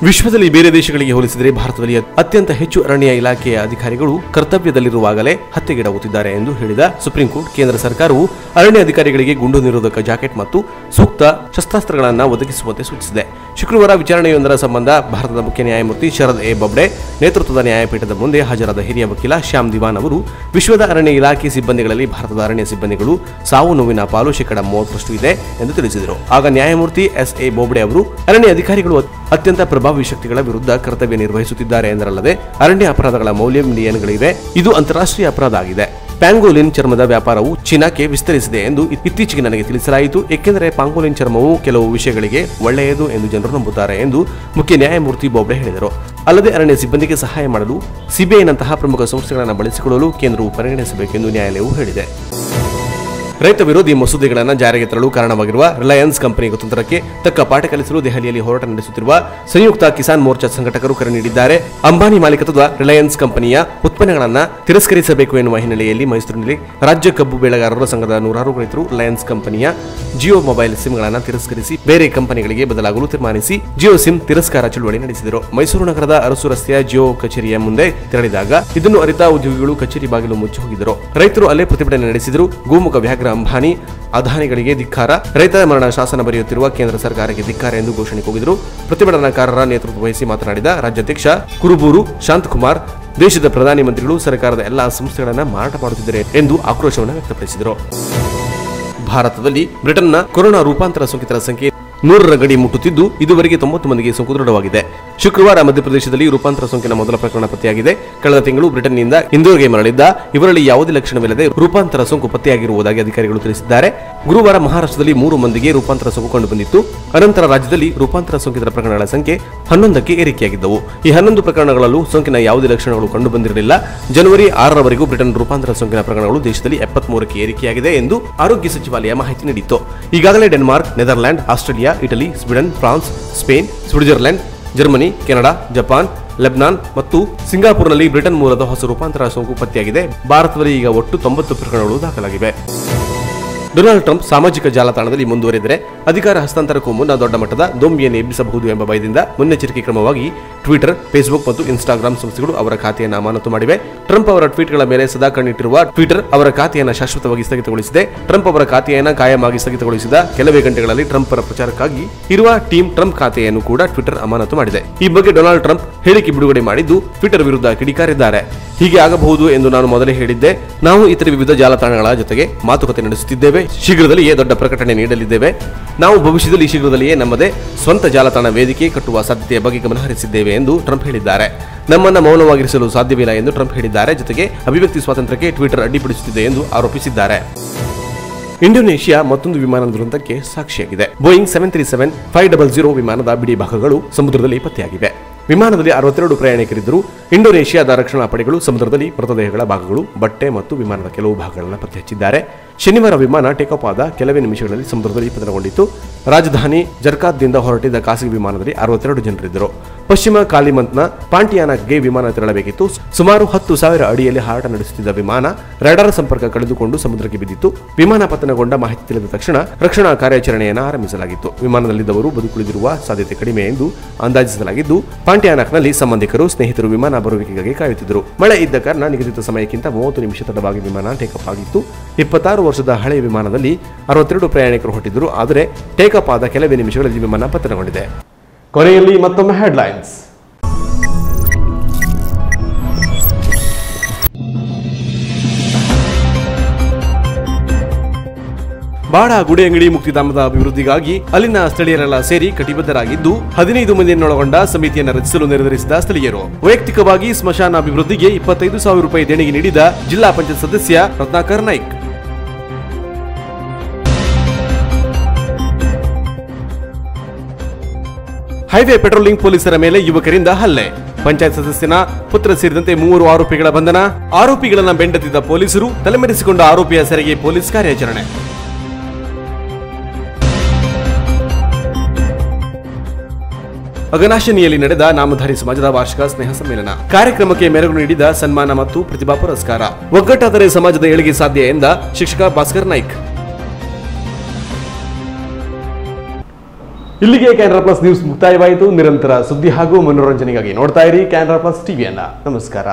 ವಿಶ್ವದಲ್ಲಿ ಬೇರೆ ದೇಶಗಳಿಗೆ ಹೋಲಿಸಿದರೆ ಭಾರತದಲ್ಲಿ ಅತ್ಯಂತ ಹೆಚ್ಚು ಅರಣ್ಯ ಇಲಾಖೆಯ ಅಧಿಕಾರಿಗಳು ಕರ್ತವ್ಯದಲ್ಲಿರುವಾಗಲೇ ಹತ್ಯೆಗೀಡಾಗುತ್ತಿದ್ದಾರೆ ಎಂದು ಹೇಳಿದ ಸುಪ್ರೀಂ ಕೋರ್ಟ್, ಕೇಂದ್ರ ಸರ್ಕಾರವು ಅರಣ್ಯ ಅಧಿಕಾರಿಗಳಿಗೆ ಗುಂಡು ನಿರೋಧಕ ಜಾಕೆಟ್ ಮತ್ತು ಸೂಕ್ತ ಶಸ್ತ್ರಾಸ್ತ್ರಗಳನ್ನು ಒದಗಿಸುವಂತೆ ಸೂಚಿಸಿದೆ. ಶುಕ್ರವಾರ ವಿಚಾರಣೆಯೊಂದರ ಸಂಬಂಧ ಭಾರತದ ಮುಖ್ಯ ನ್ಯಾಯಮೂರ್ತಿ ಶರದ್ ಎ ಬೊಬ್ಡೆ ನೇತೃತ್ವದ ನ್ಯಾಯಪೀಠದ ಮುಂದೆ ಹಾಜರಾದ ಹಿರಿಯ ವಕೀಲ ಶ್ಯಾಮ್ ದಿವಾನ್ ಅವರು ವಿಶ್ವದ ಅರಣ್ಯ ಇಲಾಖೆ ಸಿಬ್ಬಂದಿಗಳಲ್ಲಿ ಭಾರತದ ಅರಣ್ಯ ಸಿಬ್ಬಂದಿಗಳು ಸಾವು ನೋವಿನ ಪಾಲು 30% ಇದೆ ಎಂದು ತಿಳಿಸಿದರು. ಆಗ ನ್ಯಾಯಮೂರ್ತಿ ಎಸ್.ಎ. ಬೊಬ್ಡೆ ಅವರು ಅರಣ್ಯ ಅಧಿಕಾರಿಗಳು ಅತ್ಯಂತ ಪ್ರಭಾವಿ ಶಕ್ತಿಗಳ ವಿರುದ್ಧ ಕರ್ತವ್ಯ ನಿರ್ವಹಿಸುತ್ತಿದ್ದಾರೆ ಎಂದರಲ್ಲದೆ ಅರಣ್ಯ ಅಪರಾಧಗಳ ಮೌಲ್ಯ ಮಿಲಿಯನ್ಗಳಿವೆ, ಇದು ಅಂತಾರಾಷ್ಟ್ರೀಯ ಅಪರಾಧ ಆಗಿದೆ. ಪ್ಯಾಂಗೋಲಿನ್ ಚರ್ಮದ ವ್ಯಾಪಾರವು ಚೀನಾಕ್ಕೆ ವಿಸ್ತರಿಸಿದೆ ಎಂದು ಇತ್ತೀಚೆಗೆ ನನಗೆ ತಿಳಿಸಲಾಯಿತು, ಏಕೆಂದರೆ ಪ್ಯಾಂಗೋಲಿನ್ ಚರ್ಮವು ಕೆಲವು ವಿಷಯಗಳಿಗೆ ಒಳ್ಳೆಯದು ಎಂದು ಜನರು ನಂಬುತ್ತಾರೆ ಎಂದು ಮುಖ್ಯ ನ್ಯಾಯಮೂರ್ತಿ ಬೊಬ್ಡೆ ಹೇಳಿದರು. ಅಲ್ಲದೆ ಅರಣ್ಯ ಸಿಬ್ಬಂದಿಗೆ ಸಹಾಯ ಮಾಡಲು ಸಿಬಿಐನಂತಹ ಪ್ರಮುಖ ಸಂಸ್ಥೆಗಳನ್ನು ಬಳಸಿಕೊಳ್ಳಲು ಕೇಂದ್ರವು ಪರಿಗಣಿಸಬೇಕೆಂದು ನ್ಯಾಯಾಲಯವು ಹೇಳಿದೆ. ರೈತ ವಿರೋಧಿ ಮಸೂದೆಗಳನ್ನು ಜಾರಿಗೆ ತರಲು ಕಾರಣವಾಗಿರುವ ರಿಲಯನ್ಸ್ ಕಂಪನಿ ಕುತಂತ್ರಕ್ಕೆ ತಕ್ಕ ಪಾಠ ಕಲಿಸಲು ದೆಹಲಿಯಲ್ಲಿ ಹೋರಾಟ ನಡೆಸುತ್ತಿರುವ ಸಂಯುಕ್ತ ಕಿಸಾನ್ ಮೋರ್ಚಾ ಸಂಘಟಕರು ಕರೆ ನೀಡಿದ್ದಾರೆ. ಅಂಬಾನಿ ಮಾಲೀಕತ್ವದ ರಿಲಯನ್ಸ್ ಕಂಪನಿಯ ಉತ್ಪನ್ನಗಳನ್ನು ತಿರಸ್ಕರಿಸಬೇಕು ಎನ್ನುವ ಹಿನ್ನೆಲೆಯಲ್ಲಿ ಮೈಸೂರಿನಲ್ಲಿ ರಾಜ್ಯ ಕಬ್ಬು ಬೆಳೆಗಾರರ ಸಂಘದ 100 ರೈತರು ರಿಲಯನ್ಸ್ ಕಂಪನಿಯ ಜಿಯೋ ಮೊಬೈಲ್ ಸಿಮ್ಗಳನ್ನು ತಿರಸ್ಕರಿಸಿ ಬೇರೆ ಕಂಪನಿಗಳಿಗೆ ಬದಲಾಗಲು ತೀರ್ಮಾನಿಸಿ ಜಿಯೋ ಸಿಮ್ ತಿರಸ್ಕಾರ ಚಳವಳಿ ನಡೆಸಿದರು. ಮೈಸೂರು ನಗರದ ಅರಸು ರಸ್ತೆಯ ಜಿಯೋ ಕಚೇರಿಯ ಮುಂದೆ ತೆರಳಿದಾಗ ಇದನ್ನು ಅರಿತ ಉದ್ಯೋಗಿಗಳು ಕಚೇರಿ ಬಾಗಿಲು ಮುಚ್ಚಿ ಹೋಗಿದ್ದರು. ರೈತರು ಅಲ್ಲೇ ಪ್ರತಿಭಟನೆ ನಡೆಸಿದರು. ಗೋಮುಖ ವ್ಯಾಘ್ರ ಅಂಬಾನಿ ಅದಾನಿಗಳಿಗೆ ಧಿಕ್ಕಾರ, ರೈತರ ಮರಣ ಶಾಸನ ಬರೆಯುತ್ತಿರುವ ಕೇಂದ್ರ ಸರ್ಕಾರಕ್ಕೆ ಧಿಕ್ಕಾರ ಎಂದು ಘೋಷಣೆ ಕೂಗಿದರು. ಪ್ರತಿಭಟನಾಕಾರರ ನೇತೃತ್ವ ವಹಿಸಿ ಮಾತನಾಡಿದ ರಾಜ್ಯಾಧ್ಯಕ್ಷ ಕುರುಬೂರು ಶಾಂತಕುಮಾರ್, ದೇಶದ ಪ್ರಧಾನಿ ಮಂತ್ರಿಗಳು ಸರ್ಕಾರದ ಎಲ್ಲಾ ಸಂಸ್ಥೆಗಳನ್ನು ಮಾರಾಟ ಮಾಡುತ್ತಿದ್ದಾರೆ ಎಂದು ಆಕ್ರೋಶವನ್ನು ವ್ಯಕ್ತಪಡಿಸಿದರು. ಭಾರತದಲ್ಲಿ ಬ್ರಿಟನ್ನ ಕೊರೋನಾ ರೂಪಾಂತರ ಸೋಂಕಿತರ ಸಂಖ್ಯೆ 100ರ ಗಡಿ ಮುಟ್ಟುತ್ತಿದ್ದು ಇದುವರೆಗೆ 90 ಮಂದಿಗೆ ಸೋಂಕು ದೃಢವಾಗಿದೆ. ಶುಕ್ರವಾರ ಮಧ್ಯಪ್ರದೇಶದಲ್ಲಿ ರೂಪಾಂತರ ಸೋಂಕಿನ ಮೊದಲ ಪ್ರಕರಣ ಪತ್ತೆಯಾಗಿದೆ. ಕಳೆದ ತಿಂಗಳು ಬ್ರಿಟನ್ನಿಂದ ಇಂದೋರ್ಗೆ ಮರಳಿದ್ದ ಇವರಲ್ಲಿ ಯಾವುದೇ ಲಕ್ಷಣವಿಲ್ಲದೆ ರೂಪಾಂತರ ಸೋಂಕು ಪತ್ತೆಯಾಗಿರುವುದಾಗಿ ಅಧಿಕಾರಿಗಳು ತಿಳಿಸಿದ್ದಾರೆ. ಗುರುವಾರ ಮಹಾರಾಷ್ಟ್ರದಲ್ಲಿ 3 ಮಂದಿಗೆ ರೂಪಾಂತರ ಸೋಂಕು ಕಂಡುಬಂದಿತ್ತು. ಅನಂತರ ರಾಜ್ಯದಲ್ಲಿ ರೂಪಾಂತರ ಸೋಂಕಿತರ ಪ್ರಕರಣಗಳ ಸಂಖ್ಯೆ 11ಕ್ಕೆ ಏರಿಕೆಯಾಗಿದ್ದವು. ಈ 11 ಪ್ರಕರಣಗಳಲ್ಲೂ ಸೋಂಕಿನ ಯಾವುದೇ ಲಕ್ಷಣಗಳು ಕಂಡುಬಂದಿರಲಿಲ್ಲ. ಜನವರಿ 6ರವರೆಗೂ ಬ್ರಿಟನ್ ರೂಪಾಂತರ ಸೋಂಕಿನ ಪ್ರಕರಣಗಳು ದೇಶದಲ್ಲಿ 73ಕ್ಕೆ ಏರಿಕೆಯಾಗಿದೆ ಎಂದು ಆರೋಗ್ಯ ಸಚಿವಾಲಯ ಮಾಹಿತಿ ನೀಡಿತ್ತು. ಈಗಾಗಲೇ Denmark, Netherland, Australia, Italy, Sweden, France, Spain, Switzerland, Germany, Canada, Japan, Lebanon ಮತ್ತು ಸಿಂಗಾಪುರ್ನಲ್ಲಿ ಬ್ರಿಟನ್ ಮೂಲದ ಹೊಸ ರೂಪಾಂತರ ಸೋಂಕು ಪತ್ತೆಯಾಗಿದೆ. ಭಾರತದಲ್ಲಿ ಈಗ ಒಟ್ಟು 90 ಪ್ರಕರಣಗಳು ದಾಖಲಾಗಿವೆ. ಡೊನಾಲ್ಡ್ ಟ್ರಂಪ್ ಸಾಮಾಜಿಕ ಜಾಲತಾಣದಲ್ಲಿ ಮುಂದುವರೆದರೆ ಅಧಿಕಾರ ಹಸ್ತಾಂತರಕ್ಕೂ ಮುನ್ನ ದೊಡ್ಡ ಮಟ್ಟದ ದೊಂಬಿಯನ್ನು ಎಬ್ಬಿಸಬಹುದು ಎಂಬ ಭಯದಿಂದ ಮುನ್ನೆಚ್ಚರಿಕೆ ಕ್ರಮವಾಗಿ ಟ್ವಿಟರ್, ಫೇಸ್ಬುಕ್ ಮತ್ತು ಇನ್ಸ್ಟಾಗ್ರಾಂ ಸಂಸ್ಥೆಗಳು ಅವರ ಖಾತೆಯನ್ನು ಅಮಾನತು ಮಾಡಿವೆ. ಟ್ರಂಪ್ ಅವರ ಟ್ವೀಟ್ಗಳ ಮೇಲೆ ಸದಾ ಕಣ್ಣಿಟ್ಟಿರುವ ಟ್ವಿಟರ್ ಅವರ ಖಾತೆಯನ್ನು ಶಾಶ್ವತವಾಗಿ ಸ್ಥಗಿತಗೊಳಿಸಿದೆ. ಟ್ರಂಪ್ ಅವರ ಖಾತೆಯನ್ನು ಕಾಯಮಾಗಿ ಸ್ಥಗಿತಗೊಳಿಸಿದ ಕೆಲವೇ ಗಂಟೆಗಳಲ್ಲಿ ಟ್ರಂಪ್ ಅವರ ಪ್ರಚಾರಕ್ಕಾಗಿ ಇರುವ ಟೀಮ್ ಟ್ರಂಪ್ ಖಾತೆಯನ್ನು ಕೂಡ ಟ್ವಿಟರ್ ಅಮಾನತು ಮಾಡಿದೆ. ಈ ಬಗ್ಗೆ ಡೊನಾಲ್ಡ್ ಟ್ರಂಪ್ ಹೇಳಿಕೆ ಬಿಡುಗಡೆ ಮಾಡಿದ್ದು ಟ್ವಿಟರ್ ವಿರುದ್ಧ ಕಿಡಿಕಾರಿದ್ದಾರೆ. ಹೀಗೆ ಆಗಬಹುದು ಎಂದು ನಾನು ಮೊದಲೇ ಹೇಳಿದ್ದೆ. ನಾವು ಇತರ ವಿವಿಧ ಜಾಲತಾಣಗಳ ಜೊತೆಗೆ ಮಾತುಕತೆ ನಡೆಸುತ್ತಿದ್ದೇವೆ. ಶೀಘ್ರದಲ್ಲಿಯೇ ದೊಡ್ಡ ಪ್ರಕಟಣೆ ನೀಡಲಿದ್ದೇವೆ. ನಾವು ಭವಿಷ್ಯದಲ್ಲಿ ಶೀಘ್ರದಲ್ಲಿಯೇ ನಮ್ಮದೇ ಸ್ವಂತ ಜಾಲತಾಣ ವೇದಿಕೆ ಕಟ್ಟುವ ಸಾಧ್ಯತೆಯ ಬಗ್ಗೆ ಗಮನ ಹರಿಸಿದ್ದೇವೆ ಎಂದು ಟ್ರಂಪ್ ಹೇಳಿದ್ದಾರೆ. ನಮ್ಮನ್ನು ಮೌನವಾಗಿರಿಸಲು ಸಾಧ್ಯವಿಲ್ಲ ಎಂದು ಟ್ರಂಪ್ ಹೇಳಿದ್ದಾರೆ. ಜೊತೆಗೆ ಅಭಿವ್ಯಕ್ತಿ ಸ್ವಾತಂತ್ರ್ಯಕ್ಕೆ ಟ್ವಿಟರ್ ಅಡ್ಡಿಪಡಿಸುತ್ತಿದೆ ಎಂದು ಆರೋಪಿಸಿದ್ದಾರೆ. ಇಂಡೋನೇಷಿಯಾ ಮತ್ತೊಂದು ವಿಮಾನ ದುರಂತಕ್ಕೆ ಸಾಕ್ಷಿಯಾಗಿದೆ. ಬೋಯಿಂಗ್ 737-500 ವಿಮಾನದ ಬಿಡಿ ಭಾಗಗಳು ಸಮುದ್ರದಲ್ಲಿ ಪತ್ತೆಯಾಗಿವೆ. ವಿಮಾನದಲ್ಲಿ 62 ಪ್ರಯಾಣಿಕರಿದ್ದರು. ಇಂಡೋನೇಷಿಯಾದ ರಕ್ಷಣಾ ಪಡೆಗಳು ಸಮುದ್ರದಲ್ಲಿ ಮೃತದೇಹಗಳ ಭಾಗಗಳು, ಬಟ್ಟೆ ಮತ್ತು ವಿಮಾನದ ಕೆಲವು ಭಾಗಗಳನ್ನು ಪತ್ತೆ ಹಚ್ಚಿದ್ದಾರೆ. ಶನಿವಾರ ವಿಮಾನ ಟೇಕಾಫ್ ಆದ ಕೆಲವೇ ನಿಮಿಷಗಳಲ್ಲಿ ಸಮುದ್ರದಲ್ಲಿ ಪತನಗೊಂಡಿತ್ತು. ರಾಜಧಾನಿ ಜರ್ಕಾತ್ದಿಂದ ಹೊರಟಿದ್ದ ಖಾಸಗಿ ವಿಮಾನದಲ್ಲಿ 62 ಜನರಿದ್ದರು. ಪಶ್ಚಿಮ ಕಾಲಿಮಂತ್ನ ಪಾಂಟಿಯಾನಾಕ್ಗೆ ವಿಮಾನ ತೆರಳಬೇಕಿತ್ತು. ಸುಮಾರು 10,000 ಅಡಿಯಲ್ಲಿ ಹಾರಾಟ ನಡೆಸುತ್ತಿದ್ದ ವಿಮಾನ ರಾಡಾರ್ ಸಂಪರ್ಕ ಕಳೆದುಕೊಂಡು ಸಮುದ್ರಕ್ಕೆ ಬಿದ್ದಿತ್ತು. ವಿಮಾನ ಪತನಗೊಂಡ ಮಾಹಿತಿ ತಿಳಿದ ತಕ್ಷಣ ರಕ್ಷಣಾ ಕಾರ್ಯಾಚರಣೆಯನ್ನು ಆರಂಭಿಸಲಾಗಿತ್ತು. ವಿಮಾನದಲ್ಲಿದ್ದವರು ಬದುಕುಳಿದಿರುವ ಸಾಧ್ಯತೆ ಕಡಿಮೆ ಎಂದು ಅಂದಾಜಿಸಲಾಗಿದ್ದು, ಪಾಂಟಿಯಾನಾಕ್ನಲ್ಲಿ ಸಂಬಂಧಿಕರು, ಸ್ನೇಹಿತರು ವಿಮಾನ ಬರುವಿಕೆಗಾಗಿ ಕಾಯುತ್ತಿದ್ದರು. ಮಳೆ ಇದ್ದ ಕಾರಣ ನಿಗದಿತ ಸಮಯಕ್ಕಿಂತ 30 ನಿಮಿಷ ತಡವಾಗಿ ವಿಮಾನ ಟೇಕಾಫ್ ಆಗಿತ್ತು. 26 ವರ್ಷದ ಹಳೆಯ ವಿಮಾನದಲ್ಲಿ 62 ಪ್ರಯಾಣಿಕರು ಹೊರಟಿದ್ದರು. ಆದರೆ ಟೇಕಾಫ್ ಆದ ಕೆಲವೇ ನಿಮಿಷಗಳಲ್ಲಿ ವಿಮಾನ ಪತನಗೊಂಡಿದೆ. ಕೊನೆಯಲ್ಲಿ ಮತ್ತೊಮ್ಮೆ ಹೆಡ್ಲೈನ್ಸ್. ಬಾಡ ಗುಡಿಯಂಗಡಿ ಮುಕ್ತಿಧಾಮದ ಅಭಿವೃದ್ಧಿಗಾಗಿ ಅಲ್ಲಿನ ಸ್ಥಳೀಯರೆಲ್ಲ ಸೇರಿ ಕಟಿಬದ್ಧರಾಗಿದ್ದು 15 ಮಂದಿಯನ್ನೊಳಗೊಂಡ ಸಮಿತಿಯನ್ನು ರಚಿಸಲು ನಿರ್ಧರಿಸಿದ ಸ್ಥಳೀಯರು. ವೈಯಕ್ತಿಕವಾಗಿ ಸ್ಮಶಾನ ಅಭಿವೃದ್ಧಿಗೆ 25,000 ರೂಪಾಯಿ ದೇಣಿಗೆ ನೀಡಿದ ಜಿಲ್ಲಾ ಪಂಚಾಯತ್ ಸದಸ್ಯ ರತ್ನಾಕರ್ ನಾಯ್ಕ್. ಹೈವೇ ಪೆಟ್ರೋಲಿಂಗ್ ಪೊಲೀಸರ ಮೇಲೆ ಯುವಕರಿಂದ ಹಲ್ಲೆ. ಪಂಚಾಯತ್ ಸದಸ್ಯನ ಪುತ್ರ ಸೇರಿದಂತೆ 3 ಆರೋಪಿಗಳ ಬಂಧನ. ಆರೋಪಿಗಳನ್ನ ಬೆಂಡತಿದ್ದ ಪೊಲೀಸರು, ತಲೆಮರೆಸಿಕೊಂಡ ಆರೋಪಿಯ ಸೆರೆಗೆ ಪೊಲೀಸ್ ಕಾರ್ಯಾಚರಣೆ. ಅಘನಾಶಿನಿಯಲ್ಲಿ ನಡೆದ ನಾಮಧಾರಿ ಸಮಾಜದ ವಾರ್ಷಿಕ ಸ್ನೇಹ ಸಮ್ಮೇಳನ ಕಾರ್ಯಕ್ರಮಕ್ಕೆ ಮೆರುಗು ನೀಡಿದ ಸನ್ಮಾನ ಮತ್ತು ಪ್ರತಿಭಾ ಪುರಸ್ಕಾರ. ಒಗ್ಗಟ್ಟಾದರೆ ಸಮಾಜದ ಏಳಿಗೆ ಸಾಧ್ಯ ಎಂದ ಶಿಕ್ಷಕ ಭಾಸ್ಕರ್ ನಾಯ್ಕ್. ಇಲ್ಲಿಗೆ ಕ್ಯಾನರಾ ಪ್ಲಸ್ ನ್ಯೂಸ್ ಮುಕ್ತಾಯವಾಯಿತು. ನಿರಂತರ ಸುದ್ದಿ ಹಾಗೂ ಮನೋರಂಜನೆಗಾಗಿ ನೋಡ್ತಾ ಇರಿ ಕ್ಯಾನರಾ ಪ್ಲಸ್ ಟಿವಿಯನ್ನ. ನಮಸ್ಕಾರ.